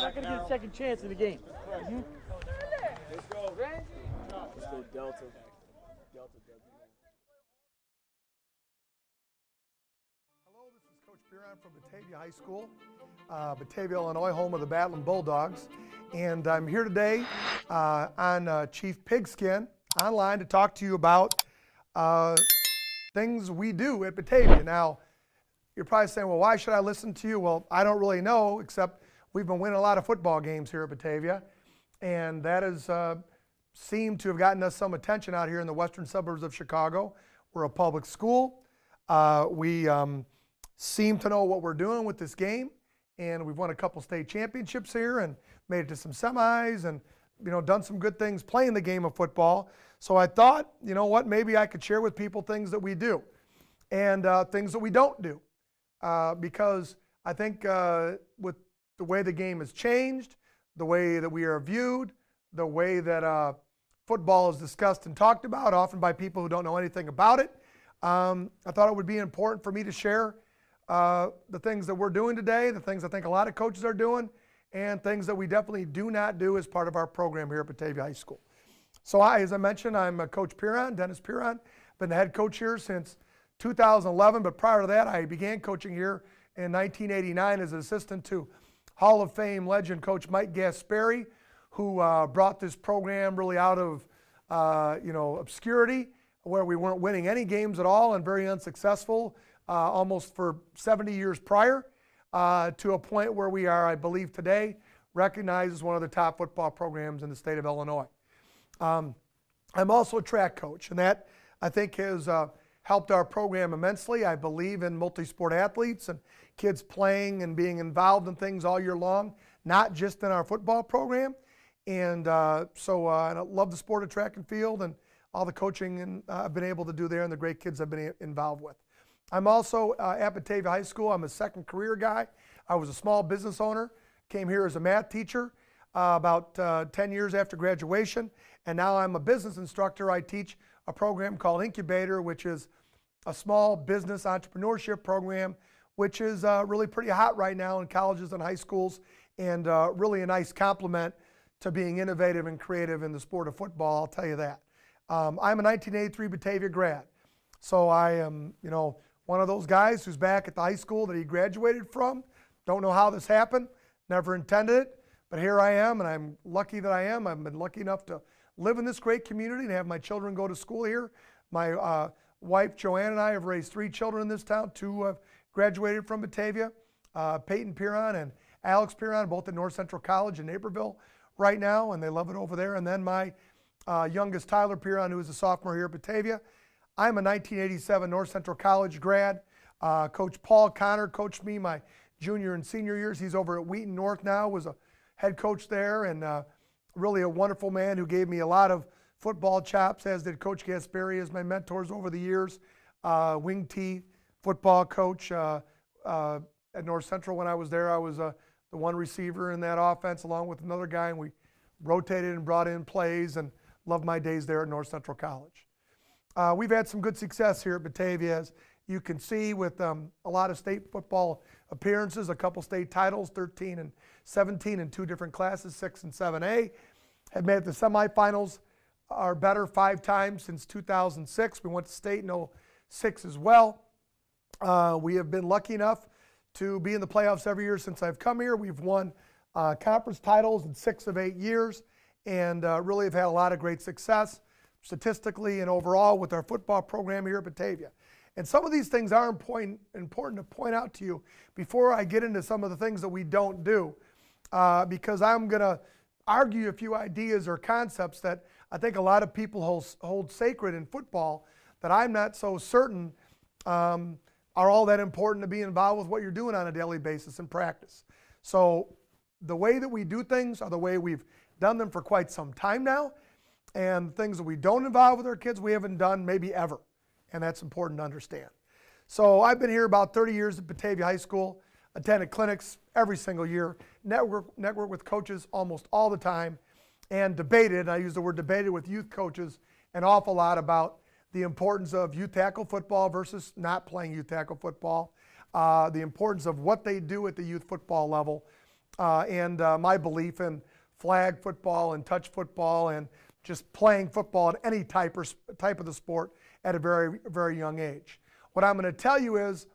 not going to get a second chance in the game. Let's go. Let's go Delta. Hello, this is Coach Piron from Batavia High School, Batavia, Illinois, home of the Battlin' Bulldogs. And I'm here today on Chief Pigskin online to talk to you about things we do at Batavia. Now, you're probably saying, well, why should I listen to you? Well, I don't really know, except we've been winning a lot of football games here at Batavia. And that has seemed to have gotten us some attention out here in the western suburbs of Chicago. We're a public school. We seem to know what we're doing with this game. And we've won a couple state championships here and made it to some semis and, done some good things playing the game of football. So I thought, you know what, maybe I could share with people things that we do and things that we don't do. Because I think with the way the game has changed, the way that we are viewed, the way that football is discussed and talked about, often by people who don't know anything about it, I thought it would be important for me to share the things that we're doing today, the things I think a lot of coaches are doing, and things that we definitely do not do as part of our program here at Batavia High School. So as I mentioned, I'm Coach Piron, Dennis Piron. Been the head coach here since 2011, but prior to that, I began coaching here in 1989 as an assistant to Hall of Fame legend Coach Mike Gaspari, who brought this program really out of obscurity, where we weren't winning any games at all and very unsuccessful almost for 70 years prior, to a point where we are, I believe today, recognized as one of the top football programs in the state of Illinois. I'm also a track coach, and that I think has helped our program immensely. I believe in multi-sport athletes and kids playing and being involved in things all year long, not just in our football program. And so I love the sport of track and field and all the coaching I've been able to do there and the great kids I've been involved with. I'm also at Batavia High School. I'm a second career guy. I was a small business owner, came here as a math teacher about 10 years after graduation, and now I'm a business instructor. I teach a program called Incubator, which is a small business entrepreneurship program, which is really pretty hot right now in colleges and high schools, and really a nice complement to being innovative and creative in the sport of football, I'll tell you that. I'm a 1983 Batavia grad, so I am, one of those guys who's back at the high school that he graduated from. Don't know how this happened, never intended it, but here I am, and I'm lucky that I am. I've been lucky enough to live in this great community and have my children go to school here. My wife, Joanne, and I have raised 3 children in this town. 2 have graduated from Batavia, Peyton Piron and Alex Piron, both at North Central College in Naperville right now, and they love it over there. And then my youngest, Tyler Piron, who is a sophomore here at Batavia. I'm a 1987 North Central College grad. Coach Paul Connor coached me my junior and senior years. He's over at Wheaton North now, was a head coach there, and really a wonderful man who gave me a lot of football chops, as did Coach Gaspari as my mentors over the years. Wing T football coach at North Central when I was there. I was the one receiver in that offense along with another guy, and we rotated and brought in plays, and loved my days there at North Central College. We've had some good success here at Batavia, as you can see, with a lot of state football appearances, a couple state titles, 13 and 17 in 2 different classes, 6 and 7A. Have made it to semifinals or better 5 times since 2006. We went to state in 06 as well. We have been lucky enough to be in the playoffs every year since I've come here. We've won conference titles in 6 of 8 years, and really have had a lot of great success statistically and overall with our football program here at Batavia. And some of these things are important to point out to you before I get into some of the things that we don't do, because I'm going to argue a few ideas or concepts that I think a lot of people hold sacred in football that I'm not so certain are all that important to be involved with what you're doing on a daily basis in practice. So the way that we do things are the way we've done them for quite some time now, and things that we don't involve with our kids we haven't done maybe ever, and that's important to understand. So I've been here about 30 years at Batavia High School, attended clinics every single year, network with coaches almost all the time, and debated, I use the word debated with youth coaches an awful lot about the importance of youth tackle football versus not playing youth tackle football, the importance of what they do at the youth football level, and my belief in flag football and touch football and just playing football at any type of the sport at a very, very young age. What I'm going to tell you is,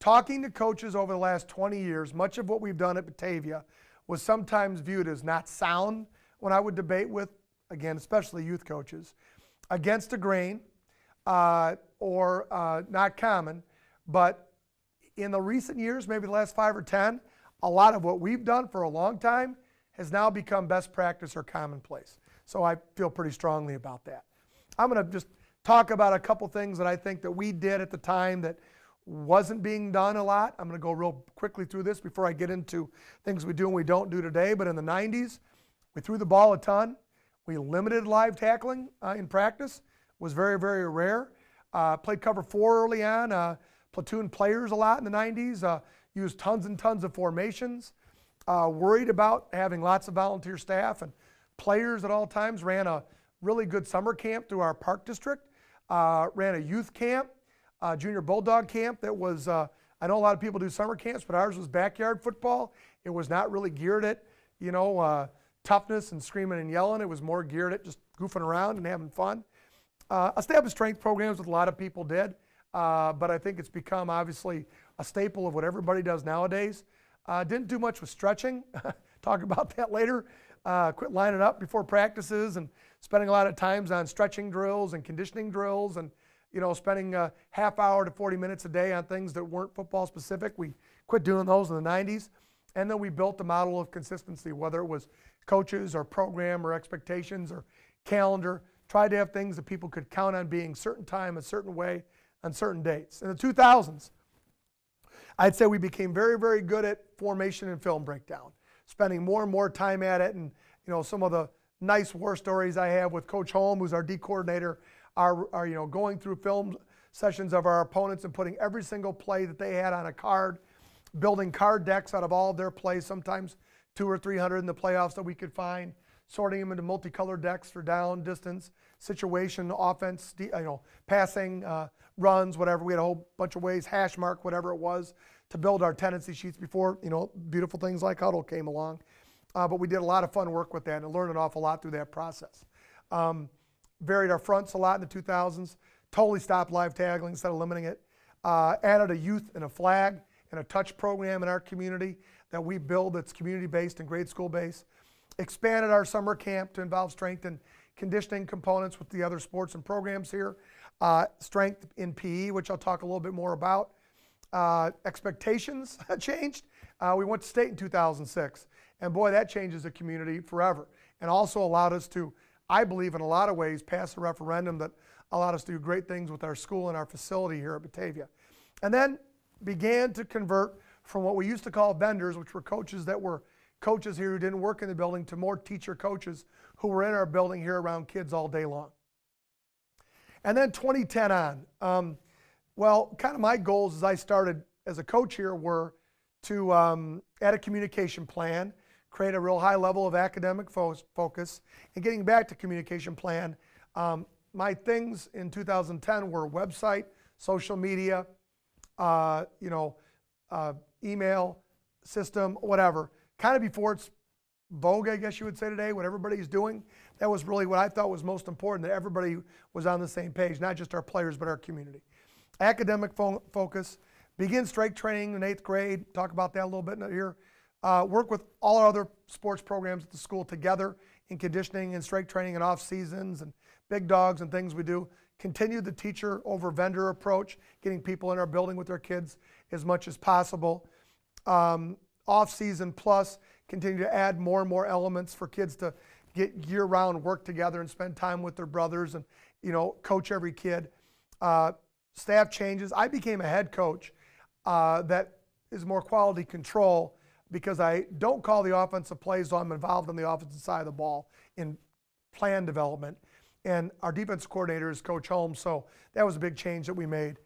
talking to coaches over the last 20 years, much of what we've done at Batavia was sometimes viewed as not sound when I would debate with, again, especially youth coaches, against the grain, or not common. But in the recent years, maybe the last 5 or 10, a lot of what we've done for a long time has now become best practice or commonplace. So I feel pretty strongly about that. I'm going to just talk about a couple things that I think that we did at the time that wasn't being done a lot. I'm going to go real quickly through this before I get into things we do and we don't do today. But in the 90s, we threw the ball a ton. We limited live tackling in practice. It was very, very rare. Played cover 4 early on. Platoon players a lot in the 90s. Used tons and tons of formations. Worried about having lots of volunteer staff and players at all times. Ran a really good summer camp through our park district. Ran a youth camp, junior bulldog camp that was, I know a lot of people do summer camps, but ours was backyard football. It was not really geared at, toughness and screaming and yelling. It was more geared at just goofing around and having fun. Established strength programs, with a lot of people did, but I think it's become obviously a staple of what everybody does nowadays. Didn't do much with stretching. Talk about that later. Quit lining up before practices and spending a lot of times on stretching drills and conditioning drills, and spending a half hour to 40 minutes a day on things that weren't football specific. We quit doing those in the 90s. And then we built a model of consistency, whether it was coaches or program or expectations or calendar. Tried to have things that people could count on being certain time, a certain way, on certain dates. In the 2000s, I'd say we became very, very good at formation and film breakdown, spending more and more time at it. And some of the nice war stories I have with Coach Holm, who's our D coordinator, are going through film sessions of our opponents and putting every single play that they had on a card, building card decks out of all of their plays, sometimes 200 or 300 in the playoffs that we could find, sorting them into multicolored decks for down, distance, situation, offense, passing, runs, whatever. We had a whole bunch of ways, hash mark, whatever it was, to build our tendency sheets before, beautiful things like Huddle came along. But we did a lot of fun work with that and learned an awful lot through that process. Varied our fronts a lot in the 2000s, totally stopped live tackling instead of limiting it. Added a youth and a flag and a touch program in our community that we build that's community-based and grade school-based. Expanded our summer camp to involve strength and conditioning components with the other sports and programs here. Strength in PE, which I'll talk a little bit more about. Expectations changed. We went to state in 2006, and boy, that changes the community forever, and also allowed us to, I believe in a lot of ways, pass a referendum that allowed us to do great things with our school and our facility here at Batavia. And then began to convert from what we used to call vendors, which were coaches that were coaches here who didn't work in the building, to more teacher coaches who were in our building here around kids all day long. And then 2010 on, kind of my goals as I started as a coach here were to add a communication plan, create a real high level of academic focus, and getting back to communication plan. My things in 2010 were website, social media, email system, whatever. Kind of before it's vogue, I guess you would say today, what everybody's doing. That was really what I thought was most important, that everybody was on the same page, not just our players, but our community. Academic focus, begin strength training in 8th grade, talk about that a little bit here. Work with all our other sports programs at the school together in conditioning and strength training and off seasons and big dogs and things we do. Continue the teacher over vendor approach, getting people in our building with their kids as much as possible. Off season plus, continue to add more and more elements for kids to get year-round work together and spend time with their brothers and coach every kid. Staff changes. I became a head coach that is more quality control because I don't call the offensive plays, so I'm involved on the offensive side of the ball in plan development. And our defense coordinator is Coach Holmes, so that was a big change that we made.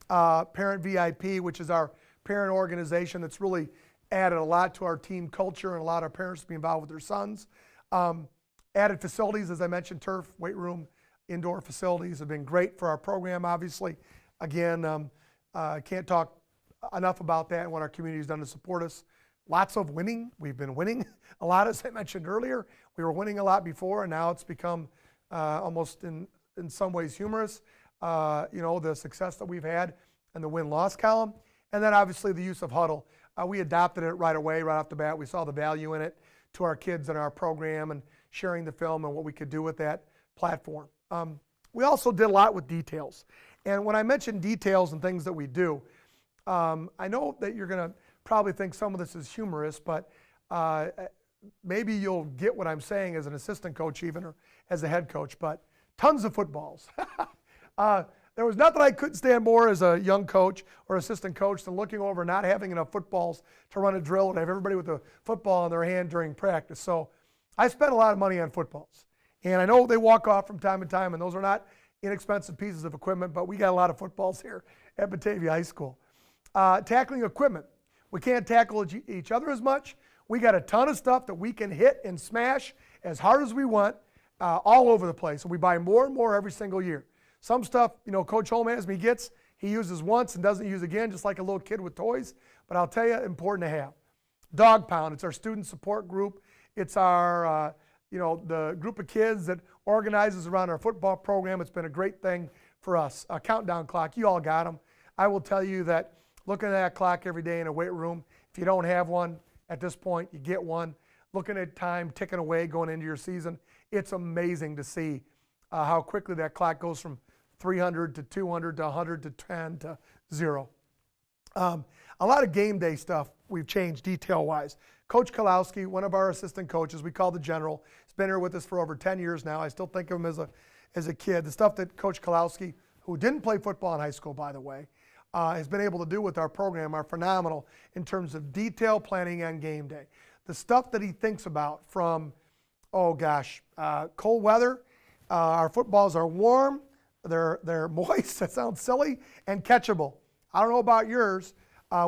Parent VIP, which is our parent organization that's really added a lot to our team culture and allowed our parents to be involved with their sons. Added facilities, as I mentioned, turf, weight room, indoor facilities have been great for our program, obviously. Again, can't talk enough about that and what our community has done to support us lots of winning. We've been winning a lot, as I mentioned earlier. We were winning a lot before, and now it's become almost in some ways humorous, the success that we've had in the win-loss column. And then obviously the use of huddle. We adopted it right away, right off the bat. We saw the value in it to our kids in our program and sharing the film and what we could do with that platform. We also did a lot with details. And when I mention details and things that we do, I know that you're going to probably think some of this is humorous, but maybe you'll get what I'm saying as an assistant coach even, or as a head coach, but tons of footballs. There was nothing I couldn't stand more as a young coach or assistant coach than looking over not having enough footballs to run a drill and have everybody with a football in their hand during practice. So I spent a lot of money on footballs. And I know they walk off from time to time, and those are not inexpensive pieces of equipment, but we got a lot of footballs here at Batavia High School. Tackling equipment. We can't tackle each other as much. We got a ton of stuff that we can hit and smash as hard as we want all over the place. And we buy more and more every single year. Some stuff, Coach Holmasby gets, he uses once and doesn't use again, just like a little kid with toys. But I'll tell you, important to have. Dog Pound, it's our student support group. It's our, the group of kids that organizes around our football program. It's been a great thing for us. A countdown clock, you all got them. I will tell you that looking at that clock every day in a weight room, if you don't have one at this point, you get one. Looking at time ticking away going into your season, it's amazing to see how quickly that clock goes from 300 to 200 to 100 to 10 to 0. A lot of game day stuff we've changed detail-wise. Coach Kalowski, one of our assistant coaches, we call the general, has been here with us for over 10 years now. I still think of him as a kid. The stuff that Coach Kalowski, who didn't play football in high school, by the way, has been able to do with our program are phenomenal in terms of detail planning on game day. The stuff that he thinks about from, cold weather, our footballs are warm, they're moist, that sounds silly, and catchable. I don't know about yours.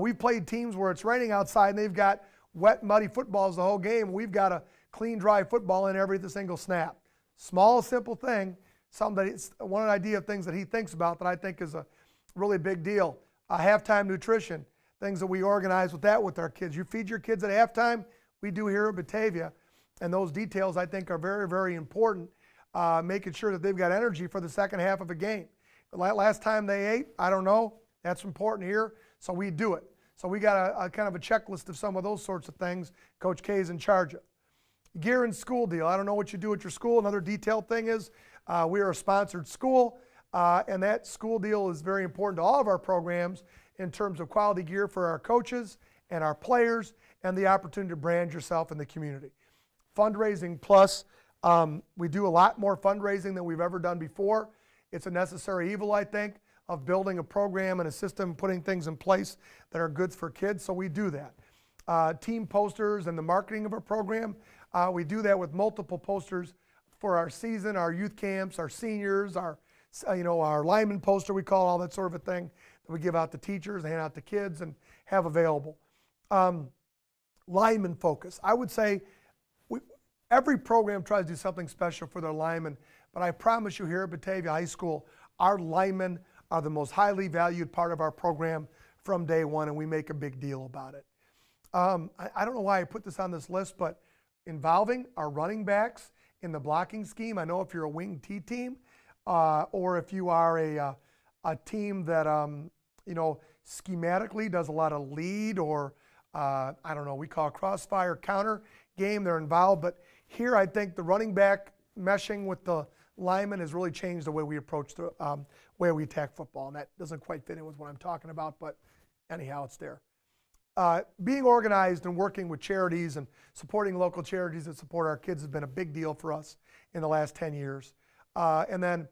We've played teams where it's raining outside and they've got wet, muddy footballs the whole game. We've got a clean, dry football in every single snap. Small, simple thing. It's one idea of things that he thinks about that I think is a really big deal. Halftime nutrition, things that we organize with our kids. You feed your kids at halftime, we do here at Batavia. And those details I think are very, very important, making sure that they've got energy for the second half of a game. Last time they ate, I don't know. That's important here, so we do it. So we got a kind of a checklist of some of those sorts of things Coach K is in charge of. Gear and school deal. I don't know what you do at your school. Another detailed thing is we are a sponsored school, and that school deal is very important to all of our programs in terms of quality gear for our coaches and our players and the opportunity to brand yourself in the community. Fundraising plus, we do a lot more fundraising than we've ever done before. It's a necessary evil, I think, of building a program and a system, putting things in place that are good for kids, so we do that. Team posters and the marketing of our program, we do that with multiple posters for our season, our youth camps, our seniors, our lineman poster, we call all that sort of a thing that we give out to teachers, hand out to kids, and have available. Lineman focus. I would say every program tries to do something special for their linemen, but I promise you here at Batavia High School, our linemen are the most highly valued part of our program from day one, and we make a big deal about it. I don't know why I put this on this list, but involving our running backs in the blocking scheme. I know if you're a wing T team, or if you are a team that schematically does a lot of lead or we call crossfire counter game, they're involved. But here I think the running back meshing with the lineman has really changed the way we approach the way we attack football, and that doesn't quite fit in with what I'm talking about, but anyhow, it's there. Being organized and working with charities and supporting local charities that support our kids has been a big deal for us in the last 10 years. And then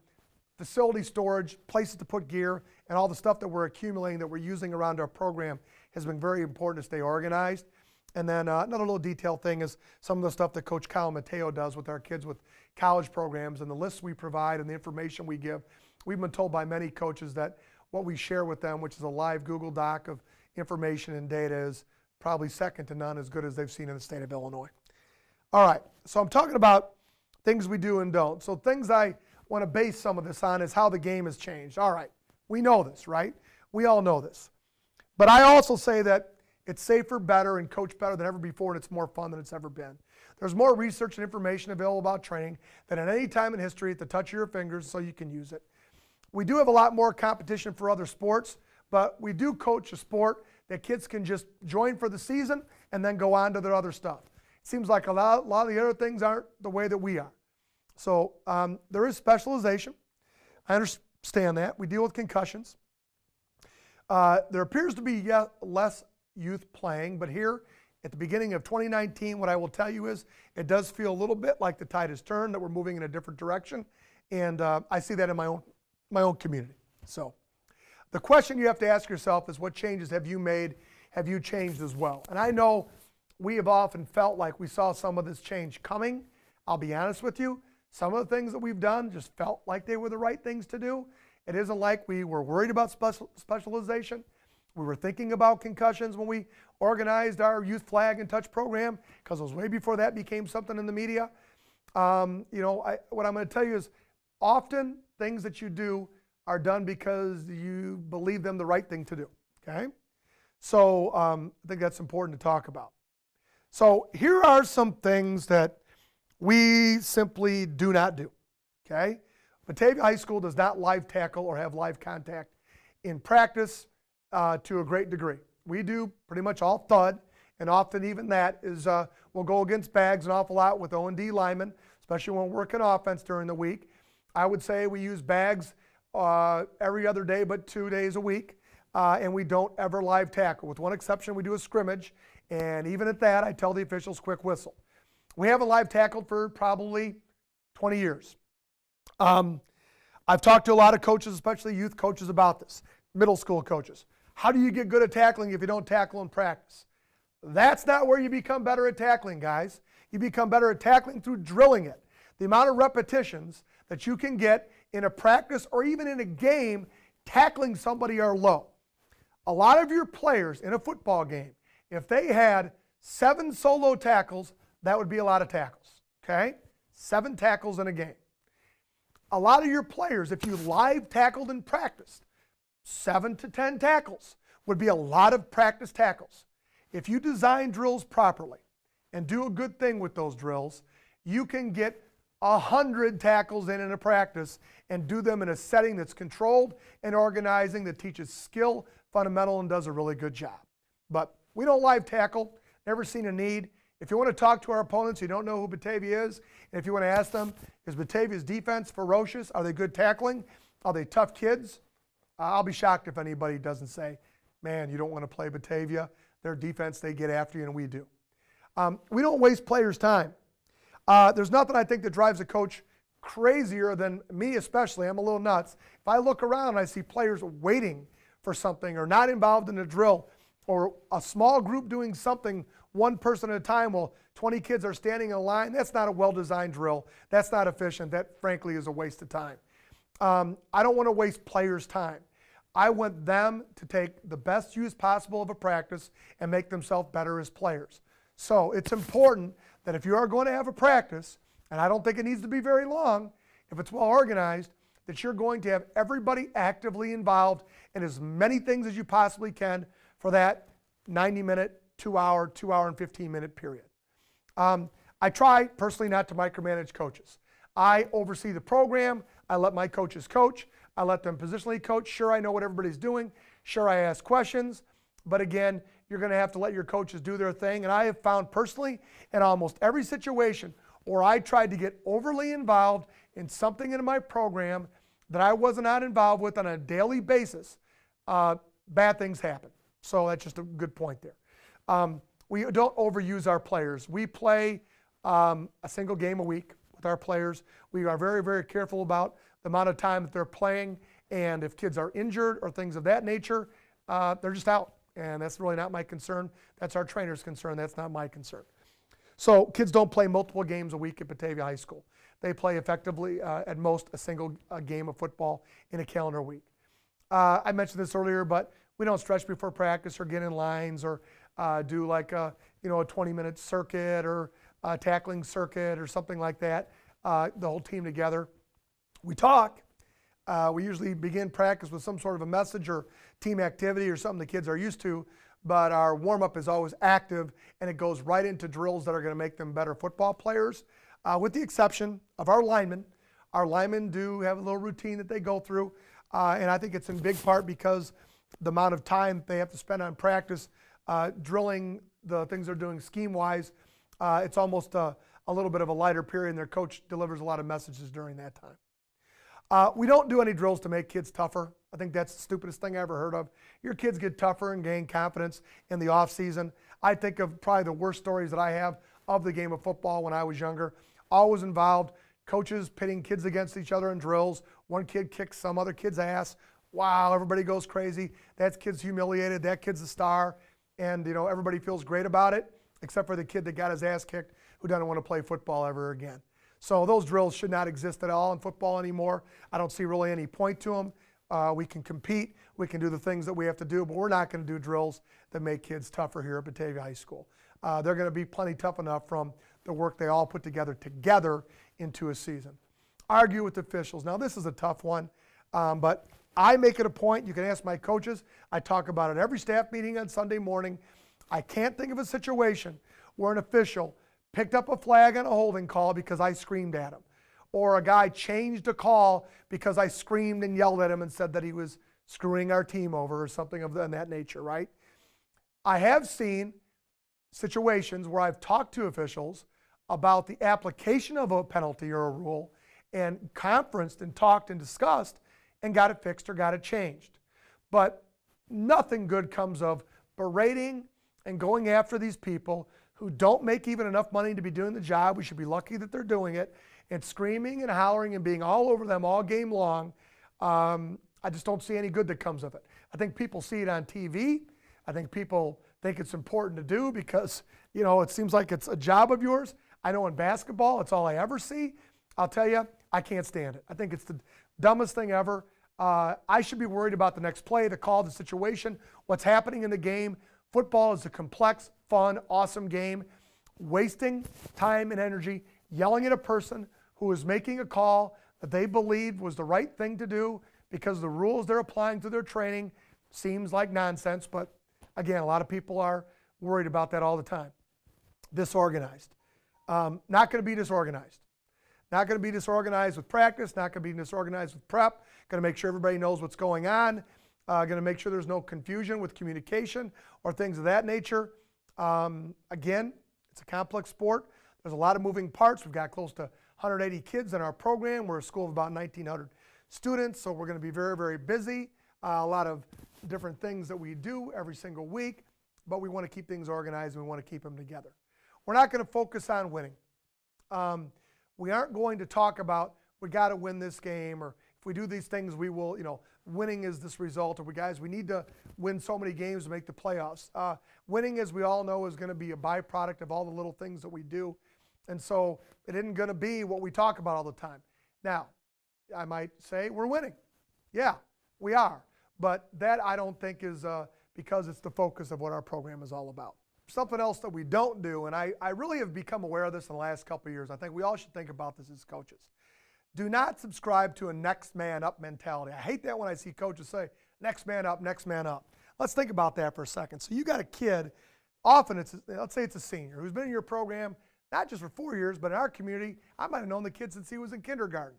facility storage, places to put gear, and all the stuff that we're accumulating that we're using around our program has been very important to stay organized. And then another little detail thing is some of the stuff that Coach Kyle Mateo does with our kids with college programs and the lists we provide and the information we give. We've been told by many coaches that what we share with them, which is a live Google Doc of information and data, is probably second to none, as good as they've seen in the state of Illinois. All right, so I'm talking about things we do and don't. So things I want to base some of this on is how the game has changed. All right, we know this, right? We all know this. But I also say that It's safer, better, and coached better than ever before, and it's more fun than it's ever been. There's more research and information available about training than at any time in history at the touch of your fingers, so you can use it. We do have a lot more competition for other sports, but we do coach a sport that kids can just join for the season and then go on to their other stuff. It seems like a lot of the other things aren't the way that we are. So there is specialization. I understand that. We deal with concussions. There appears to be less youth playing, but here at the beginning of 2019, what I will tell you is it does feel a little bit like the tide has turned, that we're moving in a different direction, and I see that in my own community. So the question you have to ask yourself is, what changes have you made? Have you changed as well? And I know we have often felt like we saw some of this change coming. I'll be honest with you. Some of the things that we've done just felt like they were the right things to do. It isn't like we were worried about specialization. We were thinking about concussions when we organized our youth flag and touch program, because it was way before that became something in the media. What I'm going to tell you is, often things that you do are done because you believe them the right thing to do, okay? So I think that's important to talk about. So here are some things that we simply do not do, okay? Batavia High School does not live tackle or have live contact in practice to a great degree. We do pretty much all thud, and often even that is we'll go against bags an awful lot with O&D linemen, especially when we're working offense during the week. I would say we use bags every other day but 2 days a week, and we don't ever live tackle. With one exception, we do a scrimmage, and even at that, I tell the officials quick whistle. We haven't live tackled for probably 20 years. I've talked to a lot of coaches, especially youth coaches, about this, middle school coaches. How do you get good at tackling if you don't tackle in practice? That's not where you become better at tackling, guys. You become better at tackling through drilling it. The amount of repetitions that you can get in a practice or even in a game tackling somebody are low. A lot of your players in a football game, if they had 7 solo tackles, that would be a lot of tackles, okay? 7 tackles in a game. A lot of your players, if you live tackled and practiced, 7 to 10 tackles would be a lot of practice tackles. If you design drills properly and do a good thing with those drills, you can get 100 tackles in a practice and do them in a setting that's controlled and organizing, that teaches skill, fundamental, and does a really good job. But we don't live tackle, never seen a need. If you want to talk to our opponents, you don't know who Batavia is, and if you want to ask them, is Batavia's defense ferocious? Are they good tackling? Are they tough kids? I'll be shocked if anybody doesn't say, man, you don't want to play Batavia. Their defense, they get after you, and we do. We don't waste players' time. There's nothing I think that drives a coach crazier than me, especially. I'm a little nuts. If I look around and I see players waiting for something or not involved in a drill or a small group doing something one person at a time while 20 kids are standing in a line, that's not a well-designed drill. That's not efficient. That, frankly, is a waste of time. I don't want to waste players' time. I want them to take the best use possible of a practice and make themselves better as players. So it's important that if you are going to have a practice, and I don't think it needs to be very long, if it's well organized, that you're going to have everybody actively involved in as many things as you possibly can for that 90-minute, 2-hour, 2-hour and 15-minute period. I try personally not to micromanage coaches. I oversee the program. I let my coaches coach. I let them positionally coach. Sure, I know what everybody's doing. Sure, I ask questions. But again, you're going to have to let your coaches do their thing. And I have found personally in almost every situation where I tried to get overly involved in something in my program that I was not involved with on a daily basis, bad things happen. So that's just a good point there. We don't overuse our players. We play a single game a week with our players. We are very, very careful about the amount of time that they're playing. And if kids are injured or things of that nature, they're just out. And that's really not my concern. That's our trainer's concern. That's not my concern. So kids don't play multiple games a week at Batavia High School. They play effectively at most a single game of football in a calendar week. I mentioned this earlier, but we don't stretch before practice or get in lines or do like a 20-minute circuit or a tackling circuit or something like that. The whole team together. We talk. We usually begin practice with some sort of a message or team activity or something the kids are used to, but our warm-up is always active, and it goes right into drills that are going to make them better football players, with the exception of our linemen. Our linemen do have a little routine that they go through, and I think it's in big part because the amount of time they have to spend on practice, drilling the things they're doing scheme-wise. It's almost a little bit of a lighter period, and their coach delivers a lot of messages during that time. We don't do any drills to make kids tougher. I think that's the stupidest thing I ever heard of. Your kids get tougher and gain confidence in the off season. I think of probably the worst stories that I have of the game of football when I was younger. Always involved coaches pitting kids against each other in drills. One kid kicks some other kid's ass. Wow, everybody goes crazy. That kid's humiliated. That kid's a star. And, everybody feels great about it, except for the kid that got his ass kicked who doesn't want to play football ever again. So those drills should not exist at all in football anymore. I don't see really any point to them. We can compete. We can do the things that we have to do, but we're not going to do drills that make kids tougher here at Batavia High School. They're going to be plenty tough enough from the work they all put together into a season. Argue with officials. Now, this is a tough one, but I make it a point. You can ask my coaches. I talk about it every staff meeting on Sunday morning. I can't think of a situation where an official picked up a flag on a holding call because I screamed at him, or a guy changed a call because I screamed and yelled at him and said that he was screwing our team over or something of that nature, right? I have seen situations where I've talked to officials about the application of a penalty or a rule and conferenced and talked and discussed and got it fixed or got it changed. But nothing good comes of berating and going after these people who don't make even enough money to be doing the job. We should be lucky that they're doing it, and screaming and hollering and being all over them all game long. I just don't see any good that comes of it. I think people see it on TV. I think people think it's important to do because, it seems like it's a job of yours. I know in basketball, it's all I ever see. I'll tell you, I can't stand it. I think it's the dumbest thing ever. I should be worried about the next play, the call, the situation, what's happening in the game. Football is a complex, fun, awesome game. Wasting time and energy yelling at a person who is making a call that they believed was the right thing to do because the rules they're applying to their training seems like nonsense. But again, a lot of people are worried about that all the time. Disorganized. Not going to be disorganized. Not going to be disorganized with practice, not going to be disorganized with prep. Going to make sure everybody knows what's going on. Going to make sure there's no confusion with communication or things of that nature. Again, it's a complex sport. There's a lot of moving parts. We've got close to 180 kids in our program. We're a school of about 1,900 students, so we're going to be very, very busy. A lot of different things that we do every single week, but we want to keep things organized and we want to keep them together. We're not going to focus on winning. We aren't going to talk about we got to win this game, or if we do these things, we will, winning is this result, or we need to win so many games to make the playoffs. Winning, as we all know, is going to be a byproduct of all the little things that we do. And so it isn't going to be what we talk about all the time. Now, I might say we're winning. Yeah, we are. But that I don't think is because it's the focus of what our program is all about. Something else that we don't do, and I really have become aware of this in the last couple of years. I think we all should think about this as coaches. Do not subscribe to a next man up mentality. I hate that when I see coaches say, next man up, next man up. Let's think about that for a second. So you got a kid, often let's say it's a senior, who's been in your program not just for 4 years, but in our community, I might have known the kid since he was in kindergarten.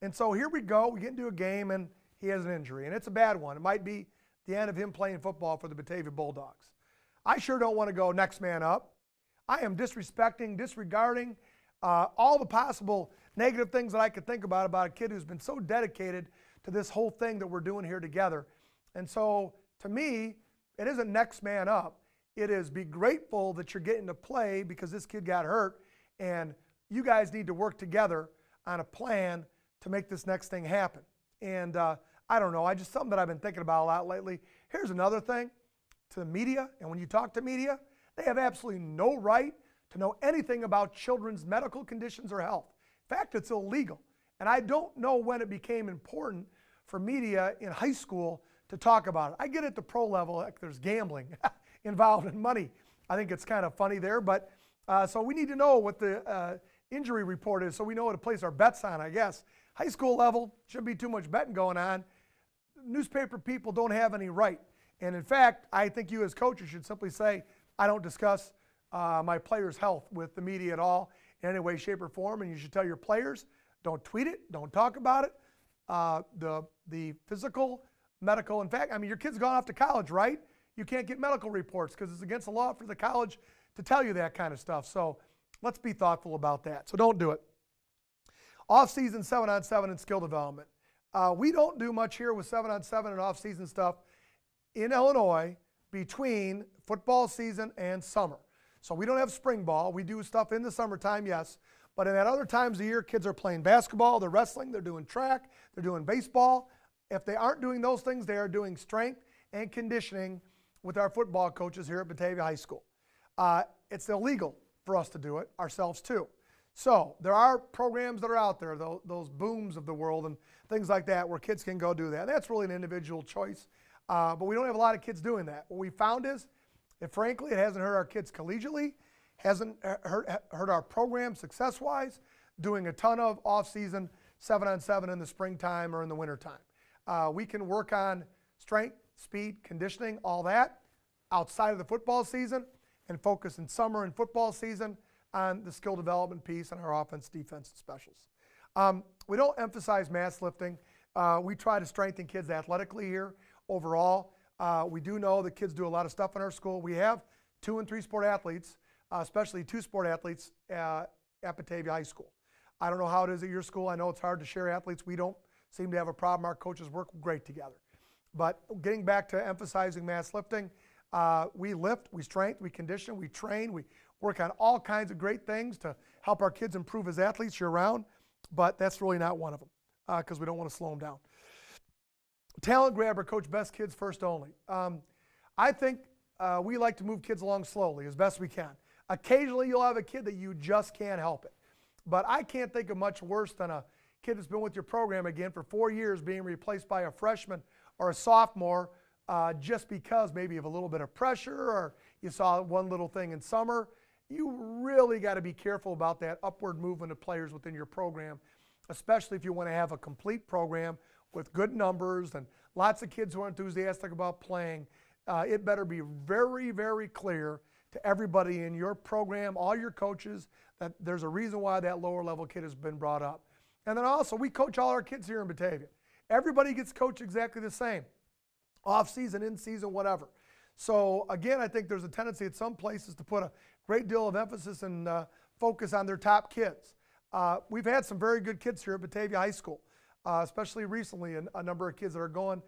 And so here we go, we get into a game and he has an injury, and it's a bad one. It might be the end of him playing football for the Batavia Bulldogs. I sure don't want to go next man up. I am disregarding all the possible negative things that I could think about a kid who's been so dedicated to this whole thing that we're doing here together. And so to me, it isn't next man up. It is be grateful that you're getting to play because this kid got hurt, and you guys need to work together on a plan to make this next thing happen. And I don't know, something that I've been thinking about a lot lately. Here's another thing to the media, and when you talk to media, they have absolutely no right to know anything about children's medical conditions or health. In fact, it's illegal. And I don't know when it became important for media in high school to talk about it. I get at the pro level, like there's gambling involved in money. I think it's kind of funny there, but so we need to know what the injury report is so we know what to place our bets on, I guess. High school level, shouldn't be too much betting going on. Newspaper people don't have any right And in fact, I think you as coaches should simply say, I don't discuss my players' health with the media at all in any way, shape, or form. And you should tell your players, don't tweet it, don't talk about it. The physical, medical, in fact, I mean, your kid's gone off to college, right? You can't get medical reports because it's against the law for the college to tell you that kind of stuff. So let's be thoughtful about that. So don't do it. Off-season 7-on-7 and skill development. We don't do much here with 7-on-7 and off-season stuff in Illinois between football season and summer. So we don't have spring ball. We do stuff in the summertime, yes. But in that other times of the year, kids are playing basketball, they're wrestling, they're doing track, they're doing baseball. If they aren't doing those things, they are doing strength and conditioning with our football coaches here at Batavia High School. It's illegal for us to do it ourselves too. So there are programs that are out there, those booms of the world and things like that, where kids can go do that. That's really an individual choice. But we don't have a lot of kids doing that. What we found is that frankly, it hasn't hurt our kids collegiately, hasn't hurt our program success-wise, doing a ton of off-season 7-on-7 in the springtime or in the wintertime. We can work on strength, speed, conditioning, all that outside of the football season and focus in summer and football season on the skill development piece and our offense, defense, and specials. We don't emphasize mass lifting. We try to strengthen kids athletically here overall. We do know that kids do a lot of stuff in our school. We have 2- and 3-sport athletes, especially 2-sport athletes at Batavia High School. I don't know how it is at your school. I know it's hard to share athletes. We don't seem to have a problem. Our coaches work great together. But getting back to emphasizing mass lifting, we lift, we strengthen, we condition, we train, we work on all kinds of great things to help our kids improve as athletes year-round, but that's really not one of them because we don't want to slow them down. Talent grabber, coach best kids first only. I think we like to move kids along slowly as best we can. Occasionally you'll have a kid that you just can't help it. But I can't think of much worse than a kid that's been with your program again for 4 years being replaced by a freshman or a sophomore just because maybe of a little bit of pressure or you saw one little thing in summer. You really got to be careful about that upward movement of players within your program, especially if you want to have a complete program with good numbers and lots of kids who are enthusiastic about playing. It better be very, very clear to everybody in your program, all your coaches, that there's a reason why that lower level kid has been brought up. And then also, we coach all our kids here in Batavia. Everybody gets coached exactly the same, off season, in season, whatever. So again, I think there's a tendency at some places to put a great deal of emphasis and focus on their top kids. We've had some very good kids here at Batavia High School, especially recently, a number of kids that are going,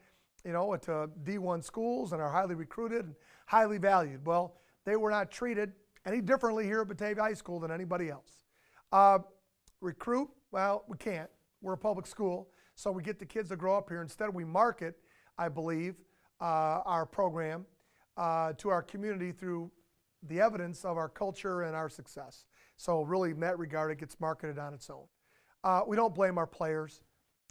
to D1 schools and are highly recruited and highly valued. Well, they were not treated any differently here at Batavia High School than anybody else. Recruit, well, we can't. We're a public school, so we get the kids to grow up here. Instead, we market, I believe, our program to our community through the evidence of our culture and our success. So really, in that regard, it gets marketed on its own. We don't blame our players.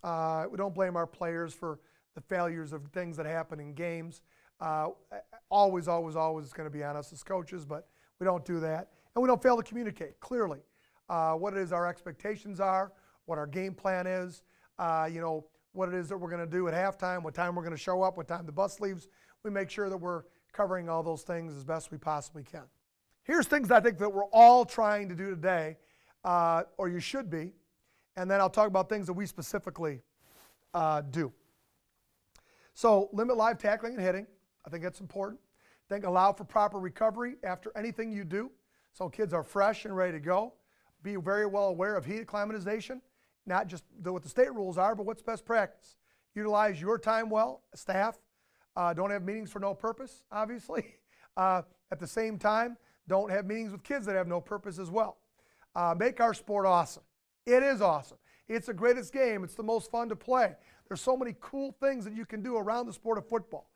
We don't blame our players for the failures of things that happen in games. Always is going to be on us as coaches, but we don't do that. And we don't fail to communicate clearly what it is our expectations are, what our game plan is, what it is that we're going to do at halftime, what time we're going to show up, what time the bus leaves. We make sure that we're covering all those things as best we possibly can. Here's things I think that we're all trying to do today, or you should be, and then I'll talk about things that we specifically do. So limit live tackling and hitting. I think that's important. I think allow for proper recovery after anything you do, so kids are fresh and ready to go. Be very well aware of heat acclimatization, not just what the state rules are, but what's best practice. Utilize your time well, staff. Don't have meetings for no purpose, obviously. At the same time, don't have meetings with kids that have no purpose as well. Make our sport awesome. It is awesome. It's the greatest game. It's the most fun to play. There's so many cool things that you can do around the sport of football.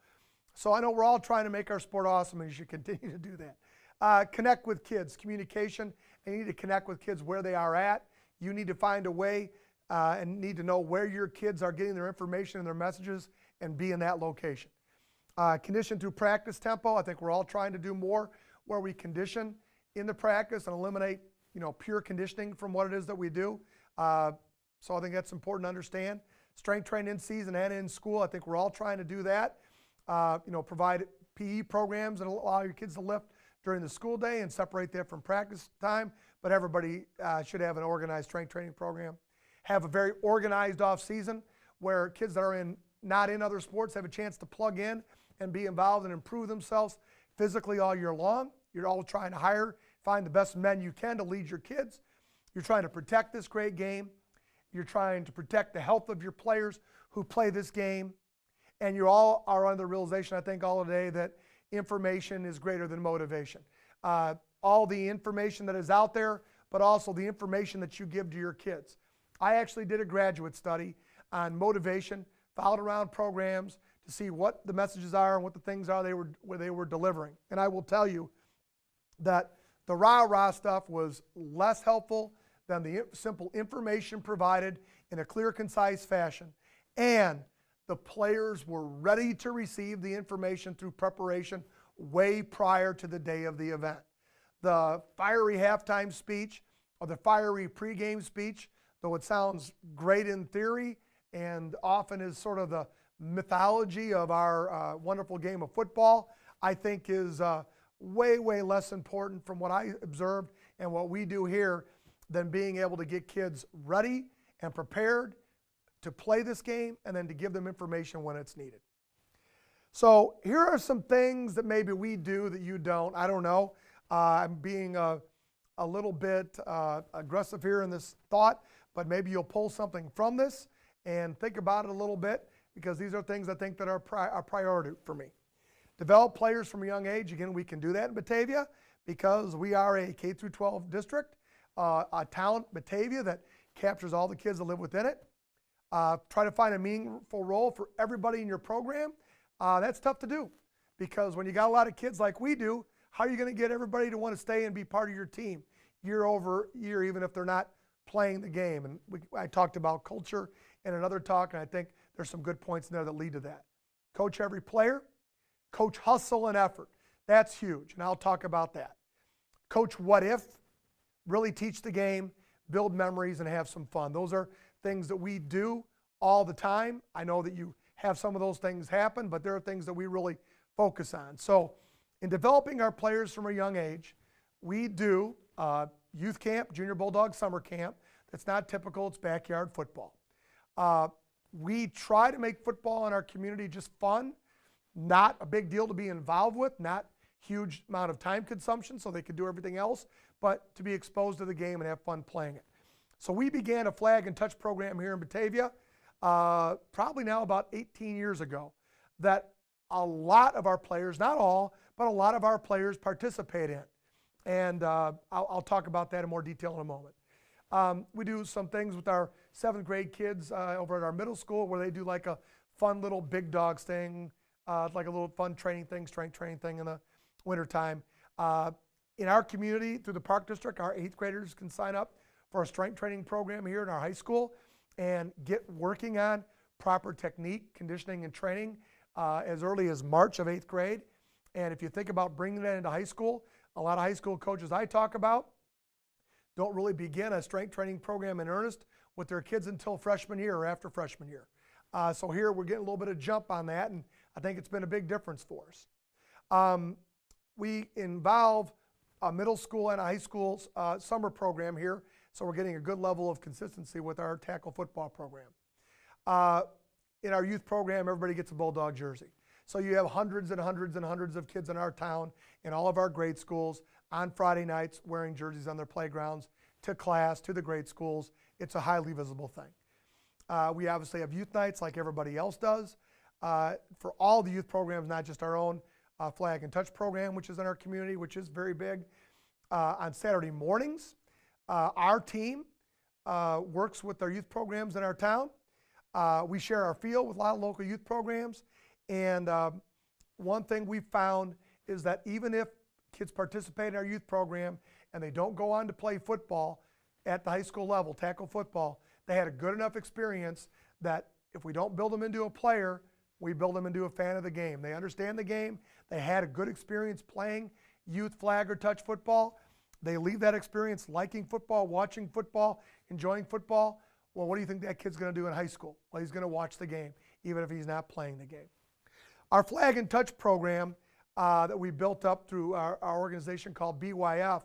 So I know we're all trying to make our sport awesome, and you should continue to do that. Connect with kids, communication, and you need to connect with kids where they are at. You need to find a way and need to know where your kids are getting their information and their messages and be in that location. Condition through practice tempo. I think we're all trying to do more where we condition in the practice and eliminate, pure conditioning from what it is that we do. So I think that's important to understand. Strength training in season and in school. I think we're all trying to do that. Provide PE programs that allow your kids to lift during the school day and separate that from practice time, but everybody should have an organized strength training program. Have a very organized off season where kids that are not in other sports have a chance to plug in and be involved and improve themselves physically all year long. You're all trying to find the best men you can to lead your kids. You're trying to protect this great game. You're trying to protect the health of your players who play this game. And you all are under the realization, I think, all today that information is greater than motivation. All the information that is out there, but also the information that you give to your kids. I actually did a graduate study on motivation, followed around programs to see what the messages are and what the things are they were delivering. And I will tell you that the rah-rah stuff was less helpful than the simple information provided in a clear, concise fashion. And the players were ready to receive the information through preparation way prior to the day of the event. The fiery halftime speech or the fiery pregame speech, though it sounds great in theory and often is sort of the mythology of our wonderful game of football, I think is way, way less important from what I observed and what we do here than being able to get kids ready and prepared to play this game and then to give them information when it's needed. So here are some things that maybe we do that you don't. I don't know. I'm being a little bit aggressive here in this thought, but maybe you'll pull something from this and think about it a little bit, because these are things I think that are a priority for me. Develop players from a young age. Again, we can do that in Batavia because we are a K through 12 district, a town, Batavia, that captures all the kids that live within it. Try to find a meaningful role for everybody in your program. That's tough to do because when you got a lot of kids like we do, how are you going to get everybody to want to stay and be part of your team year over year, even if they're not playing the game? And I talked about culture in another talk, and I think there's some good points in there that lead to that. Coach every player. Coach hustle and effort. That's huge, and I'll talk about that. Coach what if. Really teach the game, build memories, and have some fun. Those are things that we do all the time. I know that you have some of those things happen, but there are things that we really focus on. So in developing our players from a young age, we do youth camp, junior bulldog summer camp. That's not typical. It's backyard football. We try to make football in our community just fun, not a big deal to be involved with, not huge amount of time consumption so they could do everything else, but to be exposed to the game and have fun playing it. So we began a flag and touch program here in Batavia probably now about 18 years ago that a lot of our players, not all, but a lot of our players participate in. And I'll talk about that in more detail in a moment. We do some things with our 7th grade kids over at our middle school where they do like a fun little big dogs thing, like a little fun training thing, strength training thing in the wintertime. In our community, through the Park District, our 8th graders can sign up for a strength training program here in our high school and get working on proper technique, conditioning, and training as early as March of 8th grade. And if you think about bringing that into high school, a lot of high school coaches I talk about don't really begin a strength training program in earnest with their kids until freshman year or after freshman year. So here we're getting a little bit of jump on that, and I think it's been a big difference for us. We involve a middle school and a high school summer program here, so we're getting a good level of consistency with our tackle football program. In our youth program, everybody gets a Bulldog jersey. So you have hundreds and hundreds and hundreds of kids in our town, in all of our grade schools, on Friday nights wearing jerseys on their playgrounds, to class, to the grade schools. It's a highly visible thing. We obviously have youth nights like everybody else does. For all the youth programs, not just our own Flag and Touch program, which is in our community, which is very big. On Saturday mornings, our team works with our youth programs in our town. We share our field with a lot of local youth programs. And one thing we found is that even if kids participate in our youth program and they don't go on to play football at the high school level, tackle football, they had a good enough experience that if we don't build them into a player, we build them into a fan of the game. They understand the game. They had a good experience playing youth flag or touch football. They leave that experience liking football, watching football, enjoying football. Well, what do you think that kid's going to do in high school? Well, he's going to watch the game, even if he's not playing the game. Our Flag and Touch program that we built up through our organization called BYF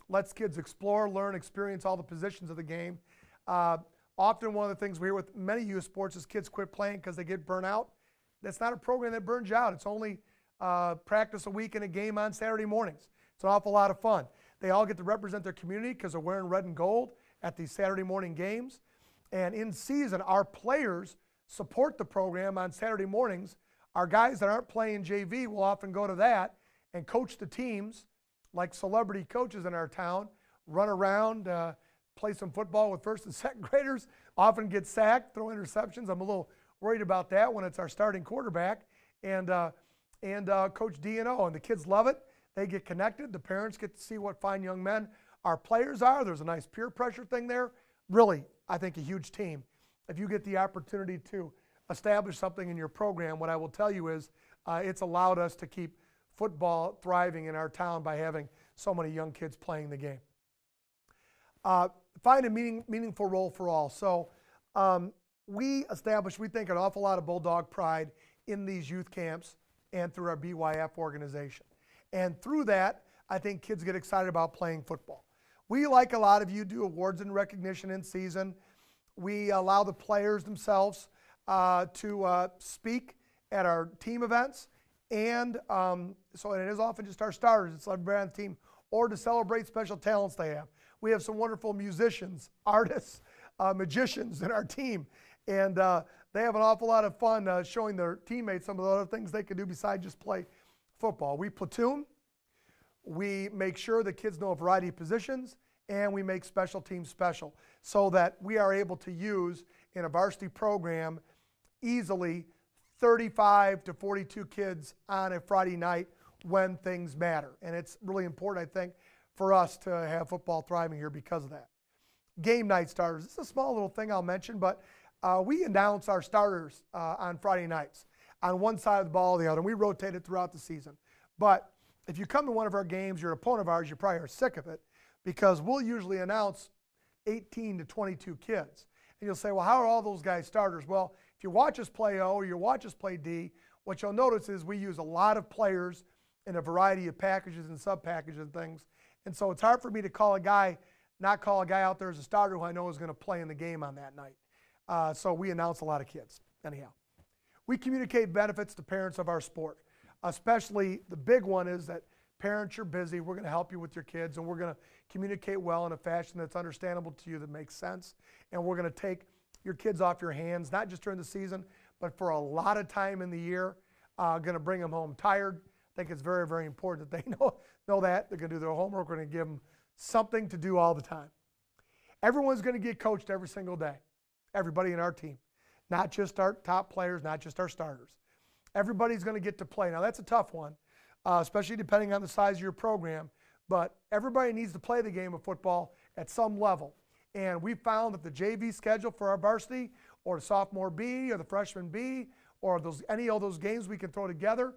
lets kids explore, learn, experience all the positions of the game. Often one of the things we hear with many youth sports is kids quit playing because they get burnt out. That's not a program that burns you out. It's only practice a week and a game on Saturday mornings. It's an awful lot of fun. They all get to represent their community because they're wearing red and gold at these Saturday morning games. And in season, our players support the program on Saturday mornings. Our guys that aren't playing JV will often go to that and coach the teams like celebrity coaches in our town, run around, play some football with first and second graders, often get sacked, throw interceptions. I'm a little worried about that when it's our starting quarterback. And Coach D&O, and the kids love it. They get connected. The parents get to see what fine young men our players are. There's a nice peer pressure thing there. Really, I think a huge team. If you get the opportunity to establish something in your program, what I will tell you is it's allowed us to keep football thriving in our town by having so many young kids playing the game. Find a meaningful role for all. So we think, an awful lot of Bulldog pride in these youth camps and through our BYF organization. And through that, I think kids get excited about playing football. We, like a lot of you, do awards and recognition in season. We allow the players themselves to speak at our team events. And so it is often just our starters, it's everybody on the team, or to celebrate special talents they have. We have some wonderful musicians, artists, magicians in our team. And they have an awful lot of fun showing their teammates some of the other things they can do besides just play football. We platoon, we make sure that kids know a variety of positions, and we make special teams special so that we are able to use in a varsity program easily 35 to 42 kids on a Friday night when things matter. And it's really important, I think, for us to have football thriving here because of that. Game night starters. It's a small little thing I'll mention, but we announce our starters on Friday nights on one side of the ball or the other, and we rotate it throughout the season. But if you come to one of our games, you're an opponent of ours, you probably are sick of it because we'll usually announce 18 to 22 kids. And you'll say, well, how are all those guys starters? Well, if you watch us play O or you watch us play D, what you'll notice is we use a lot of players in a variety of packages and sub-packages and things. And so it's hard for me to not call a guy out there as a starter who I know is going to play in the game on that night. So we announce a lot of kids. Anyhow, we communicate benefits to parents of our sport. Especially the big one is that parents, you're busy. We're going to help you with your kids, and we're going to communicate well in a fashion that's understandable to you, that makes sense. And we're going to take your kids off your hands, not just during the season, but for a lot of time in the year. Going to bring them home tired. I think it's very, very important that they know that. They're going to do their homework. We're going to give them something to do all the time. Everyone's going to get coached every single day. Everybody in our team. Not just our top players, not just our starters. Everybody's going to get to play. Now, that's a tough one, especially depending on the size of your program. But everybody needs to play the game of football at some level. And we found that the JV schedule for our varsity or the sophomore B or the freshman B or any of those games we can throw together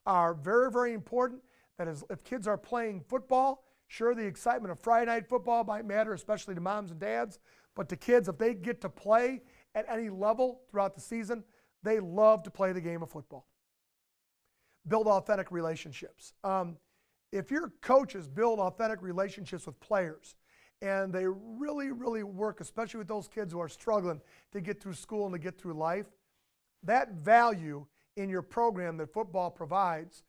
are very, very important. That is, if kids are playing football, sure, the excitement of Friday night football might matter, especially to moms and dads. But to kids, if they get to play at any level throughout the season, they love to play the game of football. Build authentic relationships. If your coaches build authentic relationships with players and they really, really work, especially with those kids who are struggling to get through school and to get through life, that value in your program that football provides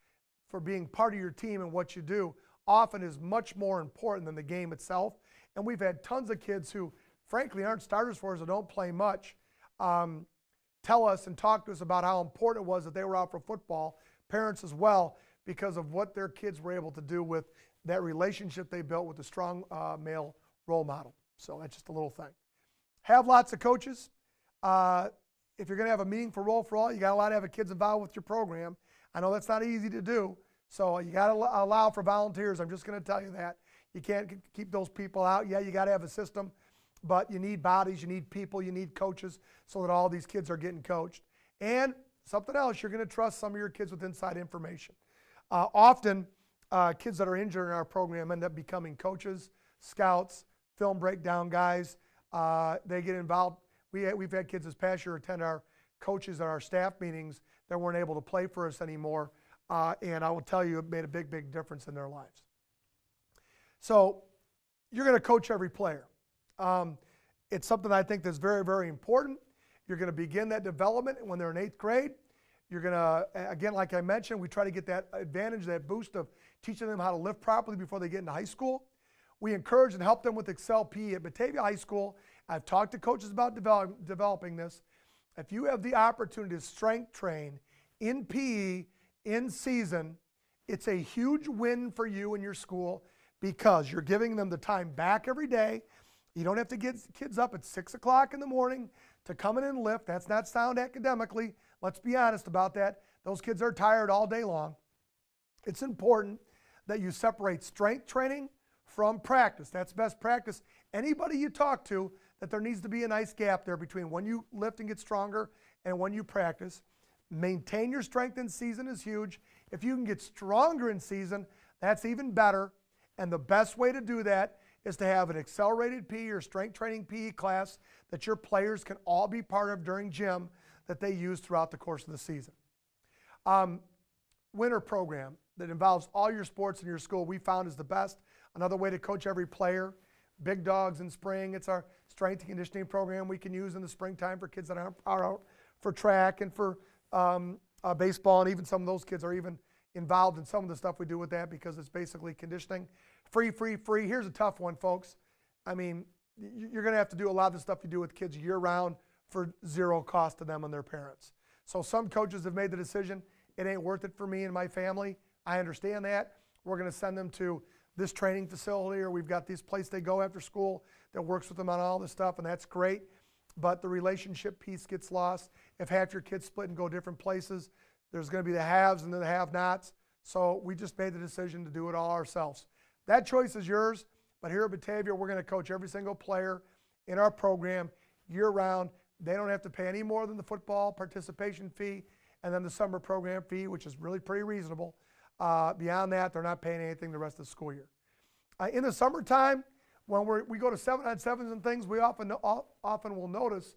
for being part of your team and what you do often is much more important than the game itself. And we've had tons of kids who, frankly, aren't starters for us or don't play much, tell us and talk to us about how important it was that they were out for football, parents as well, because of what their kids were able to do with that relationship they built with a strong male role model. So that's just a little thing. Have lots of coaches. If you're going to have a meaningful role for all, you got to have kids involved with your program. I know that's not easy to do, so you got to allow for volunteers. I'm just going to tell you that. You can't keep those people out. Yeah, you got to have a system, but you need bodies, you need people, you need coaches so that all these kids are getting coached. And something else, you're going to trust some of your kids with inside information. Often, kids that are injured in our program end up becoming coaches, scouts, film breakdown guys. They get involved. We've had kids this past year attend our coaches at our staff meetings that weren't able to play for us anymore. And I will tell you, it made a big, big difference in their lives. So you're going to coach every player. It's something I think that's very, very important. You're going to begin that development when they're in 8th grade. You're going to, again, like I mentioned, we try to get that advantage, that boost of teaching them how to lift properly before they get into high school. We encourage and help them with Excel PE at Batavia High School. I've talked to coaches about developing this. If you have the opportunity to strength train in PE in season, it's a huge win for you and your school because you're giving them the time back every day. You don't have to get kids up at 6 o'clock in the morning to come in and lift. That's not sound academically. Let's be honest about that. Those kids are tired all day long. It's important that you separate strength training from practice. That's best practice. Anybody you talk to, that there needs to be a nice gap there between when you lift and get stronger and when you practice. Maintain your strength in season is huge. If you can get stronger in season, that's even better. And the best way to do that is to have an accelerated PE or strength training PE class that your players can all be part of during gym that they use throughout the course of the season. Winter program that involves all your sports in your school we found is the best. Another way to coach every player. Big Dogs in spring. It's our strength and conditioning program we can use in the springtime for kids that are out for track and for baseball, and even some of those kids are even involved in some of the stuff we do with that because it's basically conditioning. Free. Here's a tough one, folks. I mean, you're going to have to do a lot of the stuff you do with kids year-round for zero cost to them and their parents. So some coaches have made the decision, it ain't worth it for me and my family. I understand that. We're going to send them to this training facility, or we've got this place they go after school that works with them on all this stuff, and that's great. But the relationship piece gets lost. If half your kids split and go different places, there's going to be the haves and the have-nots. So we just made the decision to do it all ourselves. That choice is yours, but here at Batavia, we're going to coach every single player in our program year-round. They don't have to pay any more than the football participation fee and then the summer program fee, which is really pretty reasonable. Beyond that, they're not paying anything the rest of the school year. In the summertime, when we go to 7-on-7s and things, we often will notice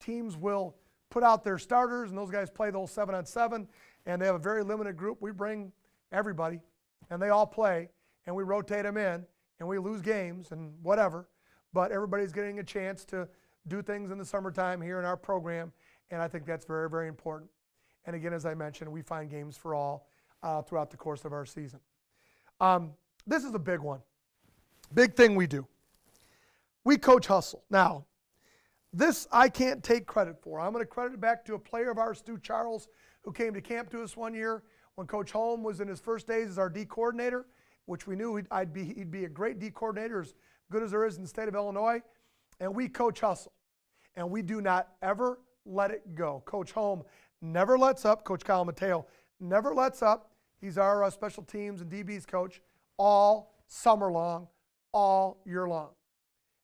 teams will put out their starters, and those guys play the whole 7-on-7, and they have a very limited group. We bring everybody, and they all play, and we rotate them in, and we lose games and whatever, but everybody's getting a chance to do things in the summertime here in our program, and I think that's very, very important. And again, as I mentioned, we find games for all throughout the course of our season. This is a big one. Big thing we do. We coach hustle. Now, this I can't take credit for. I'm going to credit it back to a player of ours, Stu Charles, who came to camp to us one year when Coach Holm was in his first days as our D coordinator, which we knew he'd be a great D coordinator, as good as there is in the state of Illinois. And we coach hustle. And we do not ever let it go. Coach Holm never lets up. Coach Kyle Mateo never lets up. He's our special teams and DBs coach all summer long, all year long.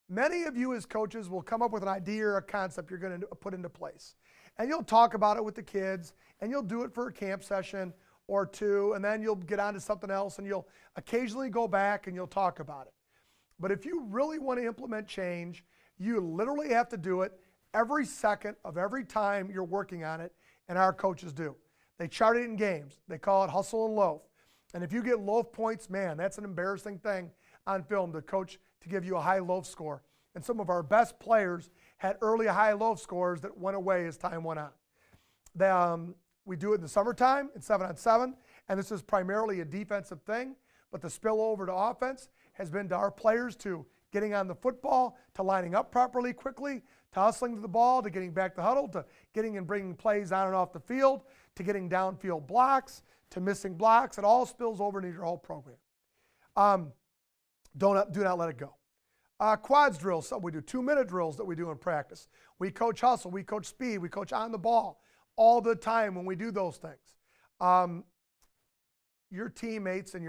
Many of you as coaches will come up with an idea or a concept you're going to put into place. And you'll talk about it with the kids, and you'll do it for a camp session or two, and then you'll get on to something else, and you'll occasionally go back and you'll talk about it. But if you really want to implement change, you literally have to do it every second of every time you're working on it, and our coaches do. They chart it in games. They call it hustle and loaf. And if you get loaf points, man, that's an embarrassing thing on film, the coach to give you a high loaf score. And some of our best players had early high loaf scores that went away as time went on. We do it in the summertime in 7-on-7, and this is primarily a defensive thing, but the spillover to offense has been to our players to getting on the football, to lining up properly quickly, to hustling to the ball, to getting back to huddle, to getting and bringing plays on and off the field, to getting downfield blocks, to missing blocks. It all spills over into your whole program. Do not let it go. Quads drills, something we do. 2-minute drills that we do in practice. We coach hustle, we coach speed, we coach on the ball all the time when we do those things. Your teammates and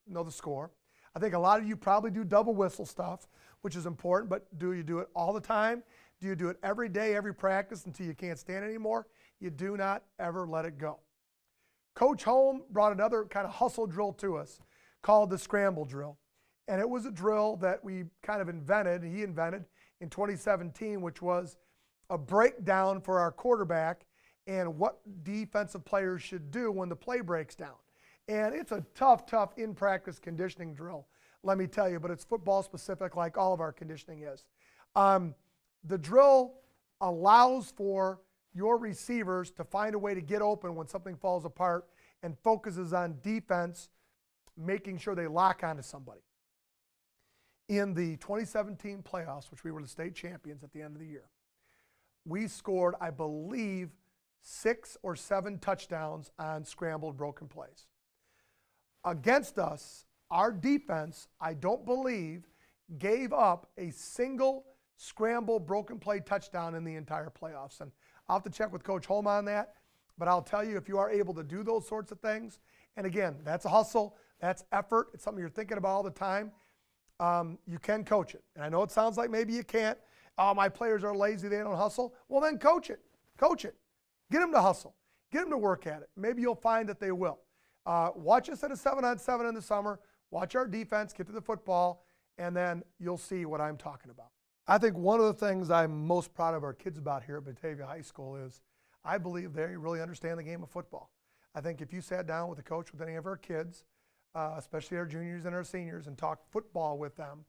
know the score. I think a lot of you probably do double whistle stuff, which is important, but do you do it all the time? Do you do it every day, every practice until you can't stand it anymore? You do not ever let it go. Coach Holm brought another kind of hustle drill to us called the scramble drill. And it was a drill that we kind of invented, he invented in 2017, which was a breakdown for our quarterback and what defensive players should do when the play breaks down. And it's a tough in-practice conditioning drill, let me tell you, but it's football specific like all of our conditioning is. The drill allows for your receivers to find a way to get open when something falls apart and focuses on defense, making sure they lock onto somebody. In the 2017 playoffs, which we were the state champions at the end of the year, we scored, I believe, 6 or 7 touchdowns on scrambled broken plays. Against us, our defense, I don't believe, gave up a single scramble broken play touchdown in the entire playoffs. And I'll have to check with Coach Holm on that, but I'll tell you, if you are able to do those sorts of things, and again, that's a hustle, that's effort, it's something you're thinking about all the time, you can coach it. And I know it sounds like maybe you can't. Oh, my players are lazy, they don't hustle. Well, then coach it. Coach it. Get them to hustle. Get them to work at it. Maybe you'll find that they will. Watch us at a 7-on-7 in the summer. Watch our defense, get to the football, and then you'll see what I'm talking about. I think one of the things I'm most proud of our kids about here at Batavia High School is I believe they really understand the game of football. I think if you sat down with a coach with any of our kids, especially our juniors and our seniors, and talked football with them,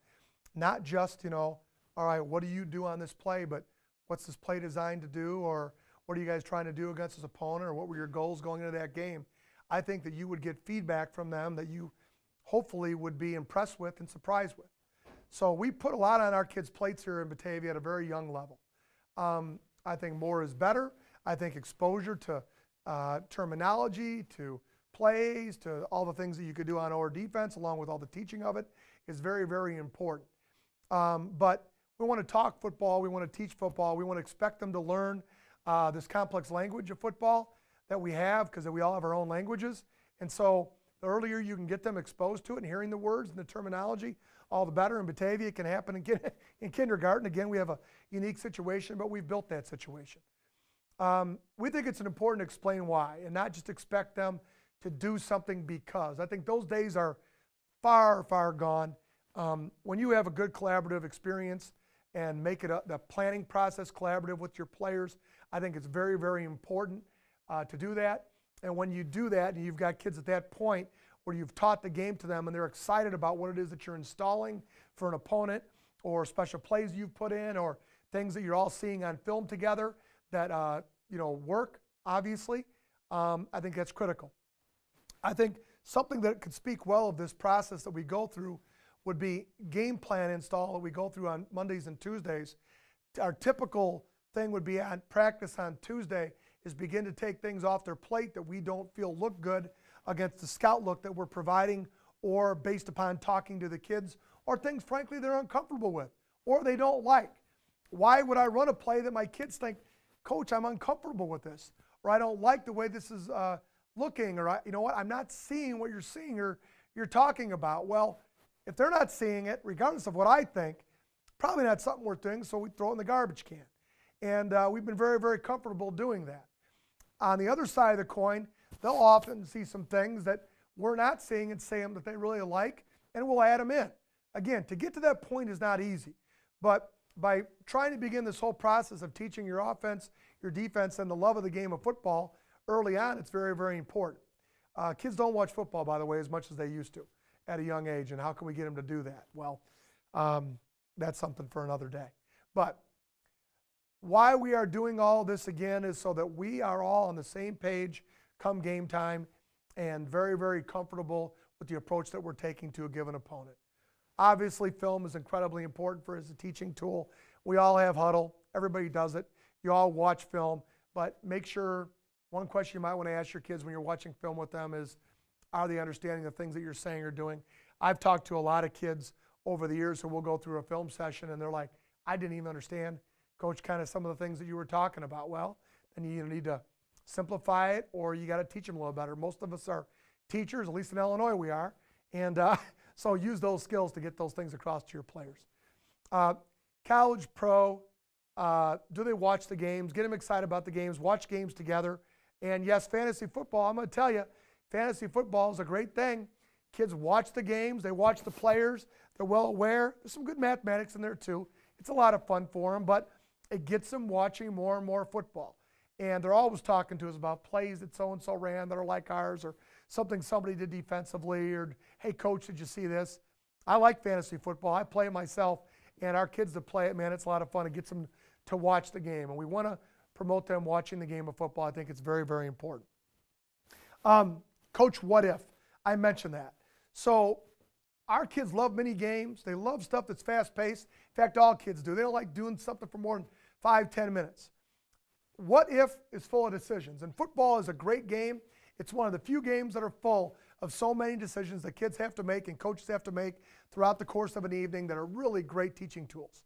not just, all right, what do you do on this play, but what's this play designed to do, or what are you guys trying to do against this opponent, or what were your goals going into that game? I think that you would get feedback from them that you hopefully would be impressed with and surprised with. So we put a lot on our kids' plates here in Batavia at a very young level. I think more is better. I think exposure to terminology, to plays, to all the things that you could do on our defense, along with all the teaching of it, is very, very important. But we want to talk football. We want to teach football. We want to expect them to learn this complex language of football that we have, because we all have our own languages. And so the earlier you can get them exposed to it and hearing the words and the terminology, all the better. In Batavia, it can happen in kindergarten. Again, we have a unique situation, but we've built that situation. We think it's important to explain why and not just expect them to do something because. I think those days are far, far gone. When you have a good collaborative experience and make it the planning process collaborative with your players, I think it's very, very important to do that. And when you do that, and you've got kids at that point where you've taught the game to them and they're excited about what it is that you're installing for an opponent, or special plays you've put in, or things that you're all seeing on film together that work, obviously, I think that's critical. I think something that could speak well of this process that we go through would be game plan install that we go through on Mondays and Tuesdays. Our typical thing would be on practice on Tuesday is begin to take things off their plate that we don't feel look good against the scout look that we're providing, or based upon talking to the kids, or things, frankly, they're uncomfortable with or they don't like. Why would I run a play that my kids think, Coach, I'm uncomfortable with this, or I don't like the way this is looking, or I'm not seeing what you're seeing or you're talking about? Well, if they're not seeing it, regardless of what I think, probably not something worth doing, so we throw it in the garbage can. And we've been very, very comfortable doing that. On the other side of the coin, they'll often see some things that we're not seeing and say them that they really like, and we'll add them in. Again, to get to that point is not easy, but by trying to begin this whole process of teaching your offense, your defense, and the love of the game of football early on, it's very, very important. Kids don't watch football, by the way, as much as they used to at a young age, and how can we get them to do that? Well, that's something for another day. But why we are doing all this again is so that we are all on the same page come game time and very, very comfortable with the approach that we're taking to a given opponent. Obviously, film is incredibly important for as a teaching tool. We all have huddle. Everybody does it. You all watch film, but make sure, one question you might want to ask your kids when you're watching film with them is, are they understanding the things that you're saying or doing? I've talked to a lot of kids over the years who will go through a film session and they're like, I didn't even understand, Coach, kind of some of the things that you were talking about. Well, then you either need to simplify it or you got to teach them a little better. Most of us are teachers, at least in Illinois we are, and so use those skills to get those things across to your players. College, pro, do they watch the games? Get them excited about the games. Watch games together. And yes, fantasy football, I'm going to tell you, fantasy football is a great thing. Kids watch the games. They watch the players. They're well aware. There's some good mathematics in there too. It's a lot of fun for them, but it gets them watching more and more football. And they're always talking to us about plays that so-and-so ran that are like ours, or something somebody did defensively, or, hey, coach, did you see this? I like fantasy football. I play it myself, and our kids that play it, man, it's a lot of fun. It gets them to watch the game, and we want to promote them watching the game of football. I think it's very, very important. Coach, what if? I mentioned that. So our kids love mini games. They love stuff that's fast-paced. In fact, all kids do. They don't like doing something for more than 5-10 minutes. What if is full of decisions, and football is a great game. It's one of the few games that are full of so many decisions that kids have to make and coaches have to make throughout the course of an evening that are really great teaching tools.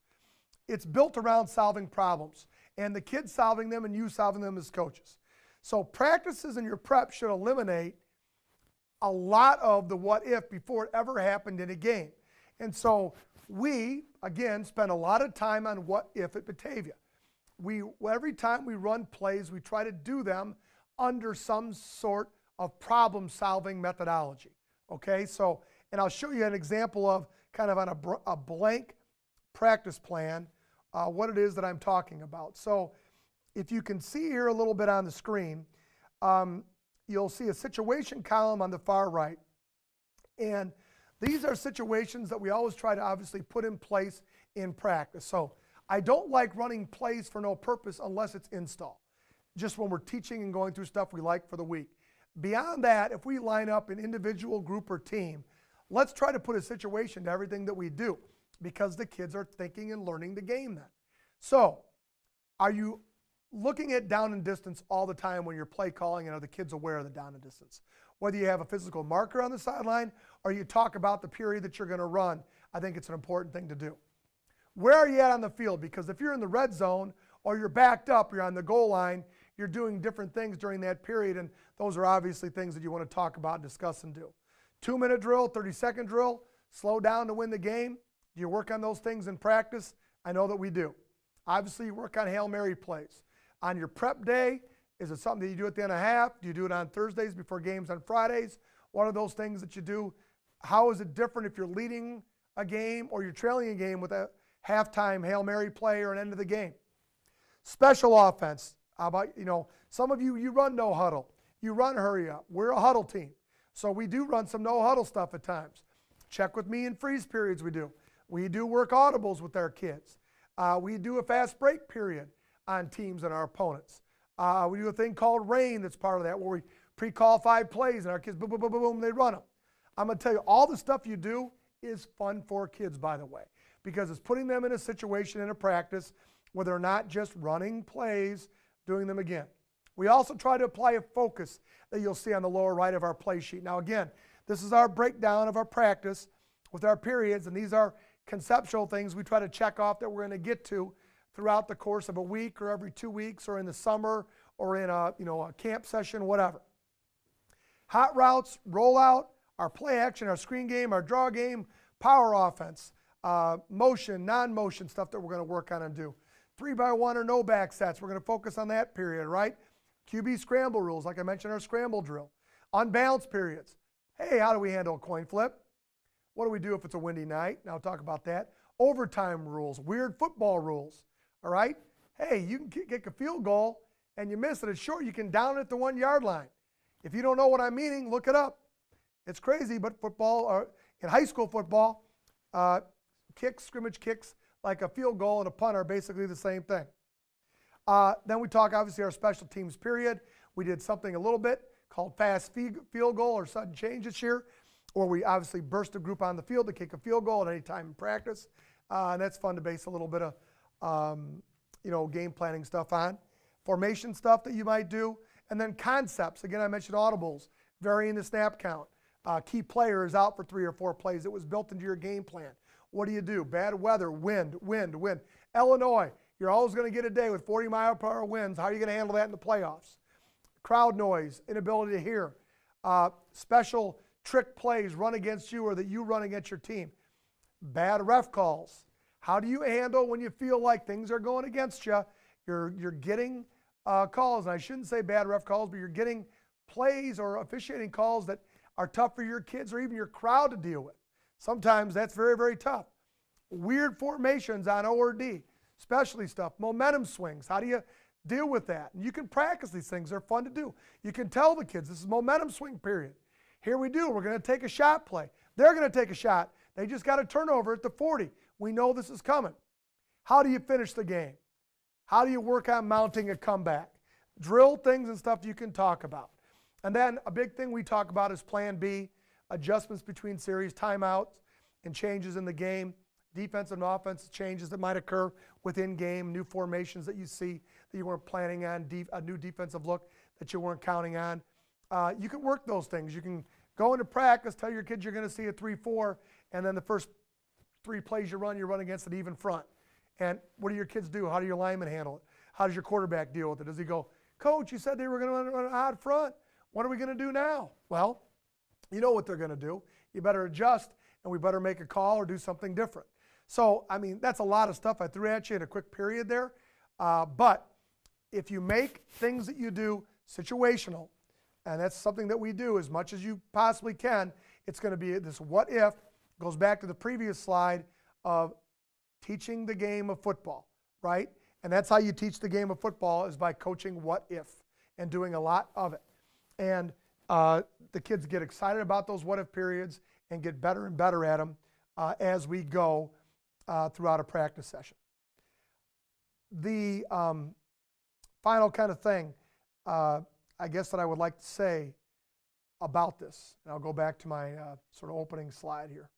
It's built around solving problems, and the kids solving them and you solving them as coaches. So practices in your prep should eliminate a lot of the what if before it ever happened in a game. And so we, again, spend a lot of time on what if at Batavia. Every time we run plays, we try to do them under some sort of problem-solving methodology. Okay, so, and I'll show you an example of kind of on a blank practice plan what it is that I'm talking about. So if you can see here a little bit on the screen, you'll see a situation column on the far right. And these are situations that we always try to obviously put in place in practice. So I don't like running plays for no purpose unless it's install. Just when we're teaching and going through stuff we like for the week. Beyond that, if we line up an individual, group, or team, let's try to put a situation to everything that we do, because the kids are thinking and learning the game then. So are you looking at down and distance all the time when you're play calling, and are the kids aware of the down and distance? Whether you have a physical marker on the sideline or you talk about the period that you're going to run, I think it's an important thing to do. Where are you at on the field? Because if you're in the red zone or you're backed up, you're on the goal line, you're doing different things during that period, and those are obviously things that you want to talk about, discuss, and do. 2-minute drill, 30-second drill, slow down to win the game. Do you work on those things in practice? I know that we do. Obviously, you work on Hail Mary plays. On your prep day, is it something that you do at the end of half? Do you do it on Thursdays before games on Fridays? What are those things that you do? How is it different if you're leading a game or you're trailing a game with a halftime Hail Mary play or an end of the game? Special offense. How about, some of you run no huddle. You run hurry up. We're a huddle team. So we do run some no huddle stuff at times. Check with me in freeze periods we do. We do work audibles with our kids. We do a fast break period on teams and our opponents. We do a thing called rain that's part of that, where we pre-call 5 plays and our kids, boom, boom, boom, boom, boom, they run them. I'm going to tell you, all the stuff you do is fun for kids, by the way, because it's putting them in a situation, in a practice, where they're not just running plays, doing them again. We also try to apply a focus that you'll see on the lower right of our play sheet. Now again, this is our breakdown of our practice with our periods, and these are conceptual things we try to check off that we're going to get to throughout the course of a week or every 2 weeks or in the summer or in a camp session, whatever. Hot routes, rollout, our play action, our screen game, our draw game, power offense, motion, non-motion stuff that we're going to work on and do. 3x1 or no back sets, we're going to focus on that period, right? QB scramble rules, like I mentioned, our scramble drill. Unbalanced periods. Hey, how do we handle a coin flip? What do we do if it's a windy night? Now I'll talk about that. Overtime rules, weird football rules, all right? Hey, you can kick a field goal and you miss it. It's short, you can down it at the 1-yard line. If you don't know what I'm meaning, look it up. It's crazy, but football, or in high school football, scrimmage kicks like a field goal and a punt are basically the same thing. Then we talk, obviously, our special teams period. We did something a little bit called fast field goal or sudden change this year, or we obviously burst a group on the field to kick a field goal at any time in practice. And that's fun to base a little bit of game planning stuff on. Formation stuff that you might do. And then concepts. Again, I mentioned audibles, varying the snap count. Key player is out for 3 or 4 plays. It was built into your game plan. What do you do? Bad weather, wind. Illinois, you're always going to get a day with 40-mile-per-hour winds. How are you going to handle that in the playoffs? Crowd noise, inability to hear. Special trick plays run against you or that you run against your team. Bad ref calls. How do you handle when you feel like things are going against you? You're getting calls, and I shouldn't say bad ref calls, but you're getting plays or officiating calls that are tough for your kids or even your crowd to deal with. Sometimes that's very, very tough. Weird formations on O or D, specialty stuff, momentum swings. How do you Deal with that. And you can practice these things. They're fun to do. You can tell the kids, this is momentum swing period. Here we do. We're going to take a shot play. They're going to take a shot. They just got a turnover at the 40. We know this is coming. How do you finish the game? How do you work on mounting a comeback? Drill things and stuff you can talk about. And then a big thing we talk about is Plan B, adjustments between series, timeouts, and changes in the game, defensive and offensive changes that might occur within game, new formations that you see that you weren't planning on, a new defensive look that you weren't counting on. You can work those things. You can go into practice, tell your kids you're going to see a 3-4, and then the first 3 plays you run against an even front. And what do your kids do? How do your linemen handle it? How does your quarterback deal with it? Does he go, Coach, you said they were going to run an odd front. What are we going to do now? Well, you know what they're going to do. You better adjust, and we better make a call or do something different. So, I mean, that's a lot of stuff I threw at you in a quick period there. But if you make things that you do situational, and that's something that we do as much as you possibly can, it's going to be this what if, goes back to the previous slide of teaching the game of football, right? And that's how you teach the game of football, is by coaching what if and doing a lot of it. And the kids get excited about those what if periods and get better and better at them as we go throughout a practice session. The final kind of thing I guess that I would like to say about this, and I'll go back to my sort of opening slide here.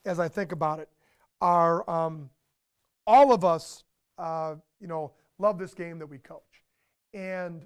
As I think about it, are all of us, love this game that we coach. And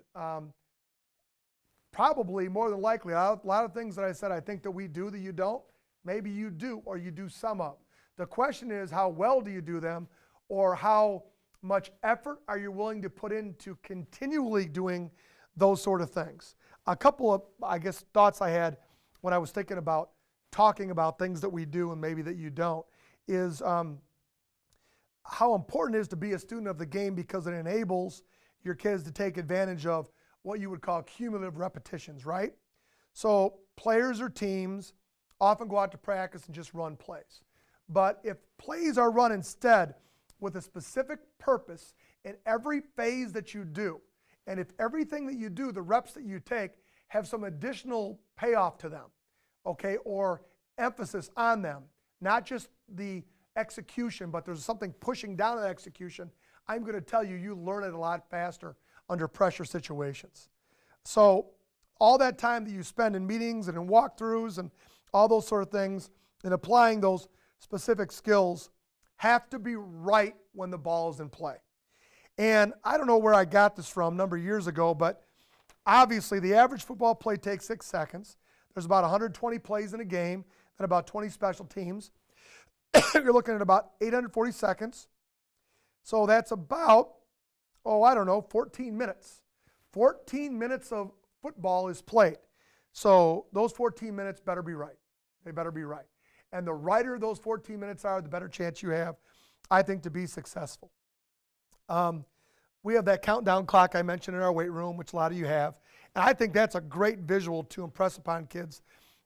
probably more than likely, a lot of things that I said I think that we do that you don't, maybe you do, or you do some of. The question is, how well do you do them, or how much effort are you willing to put into continually doing those sort of things? A couple of, I guess, thoughts I had when I was thinking about talking about things that we do and maybe that you don't is how important it is to be a student of the game, because it enables your kids to take advantage of what you would call cumulative repetitions, right? So players or teams often go out to practice and just run plays. But if plays are run instead with a specific purpose in every phase that you do, and if everything that you do, the reps that you take, have some additional payoff to them, okay, or emphasis on them, not just the execution, but there's something pushing down the execution, I'm going to tell you, you learn it a lot faster under pressure situations. So all that time that you spend in meetings and in walkthroughs and all those sort of things and applying those specific skills have to be right when the ball is in play. And I don't know where I got this from a number of years ago, but obviously the average football play takes 6 seconds. There's about 120 plays in a game and about 20 special teams. You're looking at about 840 seconds. So that's about, 14 minutes. 14 minutes of football is played. So those 14 minutes better be right. They better be right. And the righter those 14 minutes are, the better chance you have, I think, to be successful. We have that countdown clock I mentioned in our weight room, which a lot of you have. And I think that's a great visual to impress upon kids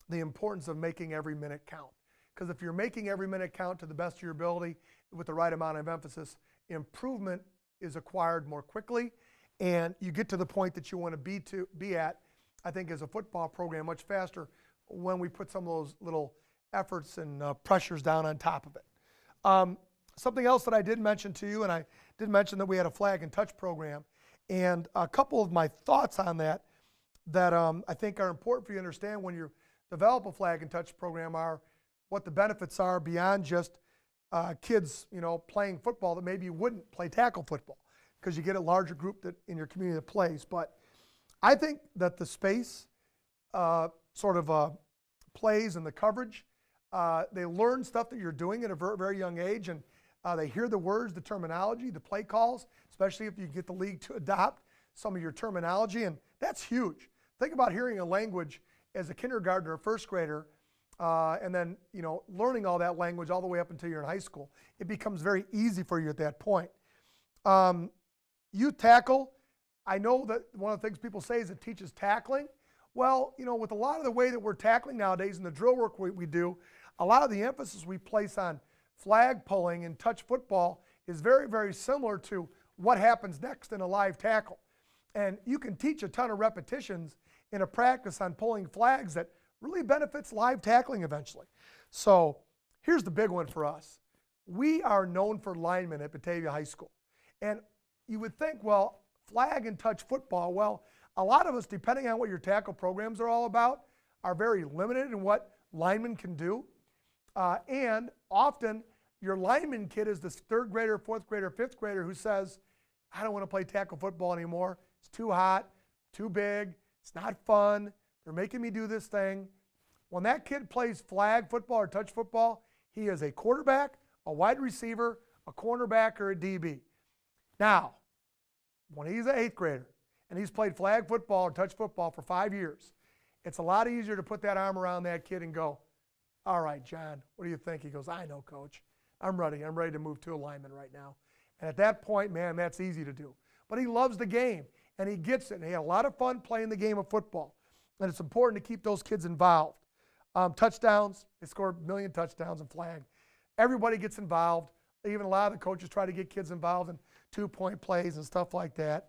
the importance of making every minute count. Because if you're making every minute count to the best of your ability with the right amount of emphasis, improvement is acquired more quickly, and you get to the point that you want to be at, I think, as a football program much faster when we put some of those little efforts and pressures down on top of it. Something else that I did mention to you, and I did mention that we had a flag and touch program, and a couple of my thoughts on that I think are important for you to understand when you develop a flag and touch program are what the benefits are beyond just kids, playing football that maybe you wouldn't play tackle football, because you get a larger group that in your community that plays. But I think that the space plays and the coverage, they learn stuff that you're doing at a very, very young age, and they hear the words, the terminology, the play calls, especially if you get the league to adopt some of your terminology, and that's huge. Think about hearing a language as a kindergartner or first grader, and then learning all that language all the way up until you're in high school. It becomes very easy for you at that point. You tackle. I know that one of the things people say is it teaches tackling. Well, with a lot of the way that we're tackling nowadays and the drill work we do, a lot of the emphasis we place on flag pulling and touch football is very, very similar to what happens next in a live tackle. And you can teach a ton of repetitions in a practice on pulling flags that really benefits live tackling eventually. So here's the big one for us. We are known for linemen at Batavia High School. And you would think, well, flag and touch football, well, a lot of us, depending on what your tackle programs are all about, are very limited in what linemen can do. And often your lineman kid is this third grader, fourth grader, fifth grader who says, I don't want to play tackle football anymore. It's too hot, too big, it's not fun. They're making me do this thing. When that kid plays flag football or touch football, he is a quarterback, a wide receiver, a cornerback, or a DB. Now, when he's an eighth grader and he's played flag football or touch football for 5 years, it's a lot easier to put that arm around that kid and go, all right, John, what do you think? He goes, I know, Coach. I'm ready. I'm ready to move to a lineman right now. And at that point, man, that's easy to do. But he loves the game, and he gets it. And he had a lot of fun playing the game of football. And it's important to keep those kids involved. Touchdowns, they score a million touchdowns in flag. Everybody gets involved. Even a lot of the coaches try to get kids involved in 2-point plays and stuff like that.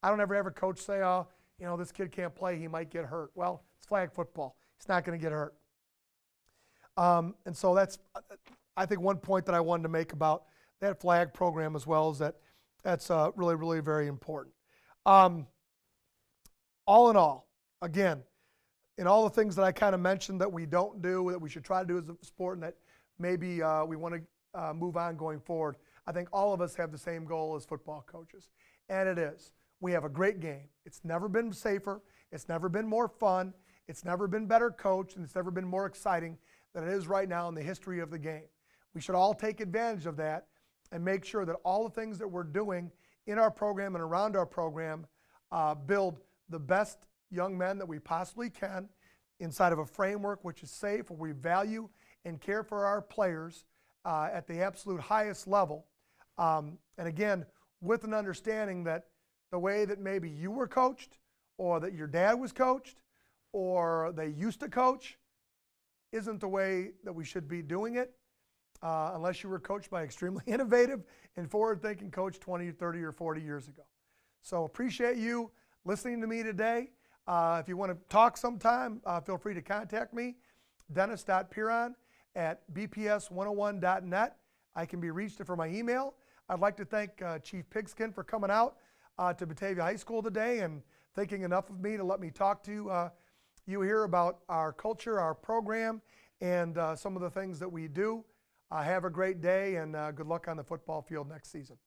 I don't ever have a coach say, oh, you know, this kid can't play, he might get hurt. Well, it's flag football. He's not going to get hurt. And so that's, I think, one point that I wanted to make about that flag program as well, is that that's really, really very important. All in all, again, in all the things that I kind of mentioned that we don't do, that we should try to do as a sport, and that maybe we want to move on going forward, I think all of us have the same goal as football coaches, and it is. We have a great game. It's never been safer. It's never been more fun. It's never been better coached, and it's never been more exciting than it is right now in the history of the game. We should all take advantage of that and make sure that all the things that we're doing in our program and around our program build the best young men that we possibly can inside of a framework which is safe, where we value and care for our players at the absolute highest level. And again, with an understanding that the way that maybe you were coached, or that your dad was coached, or they used to coach, isn't the way that we should be doing it, unless you were coached by extremely innovative and forward-thinking coach 20, 30, or 40 years ago. So appreciate you listening to me today. If you want to talk sometime, feel free to contact me, dennis.piron@bps101.net. I can be reached for my email. I'd like to thank Chief Pigskin for coming out to Batavia High School today and thinking enough of me to let me talk to you here about our culture, our program, and some of the things that we do. Have a great day, and good luck on the football field next season.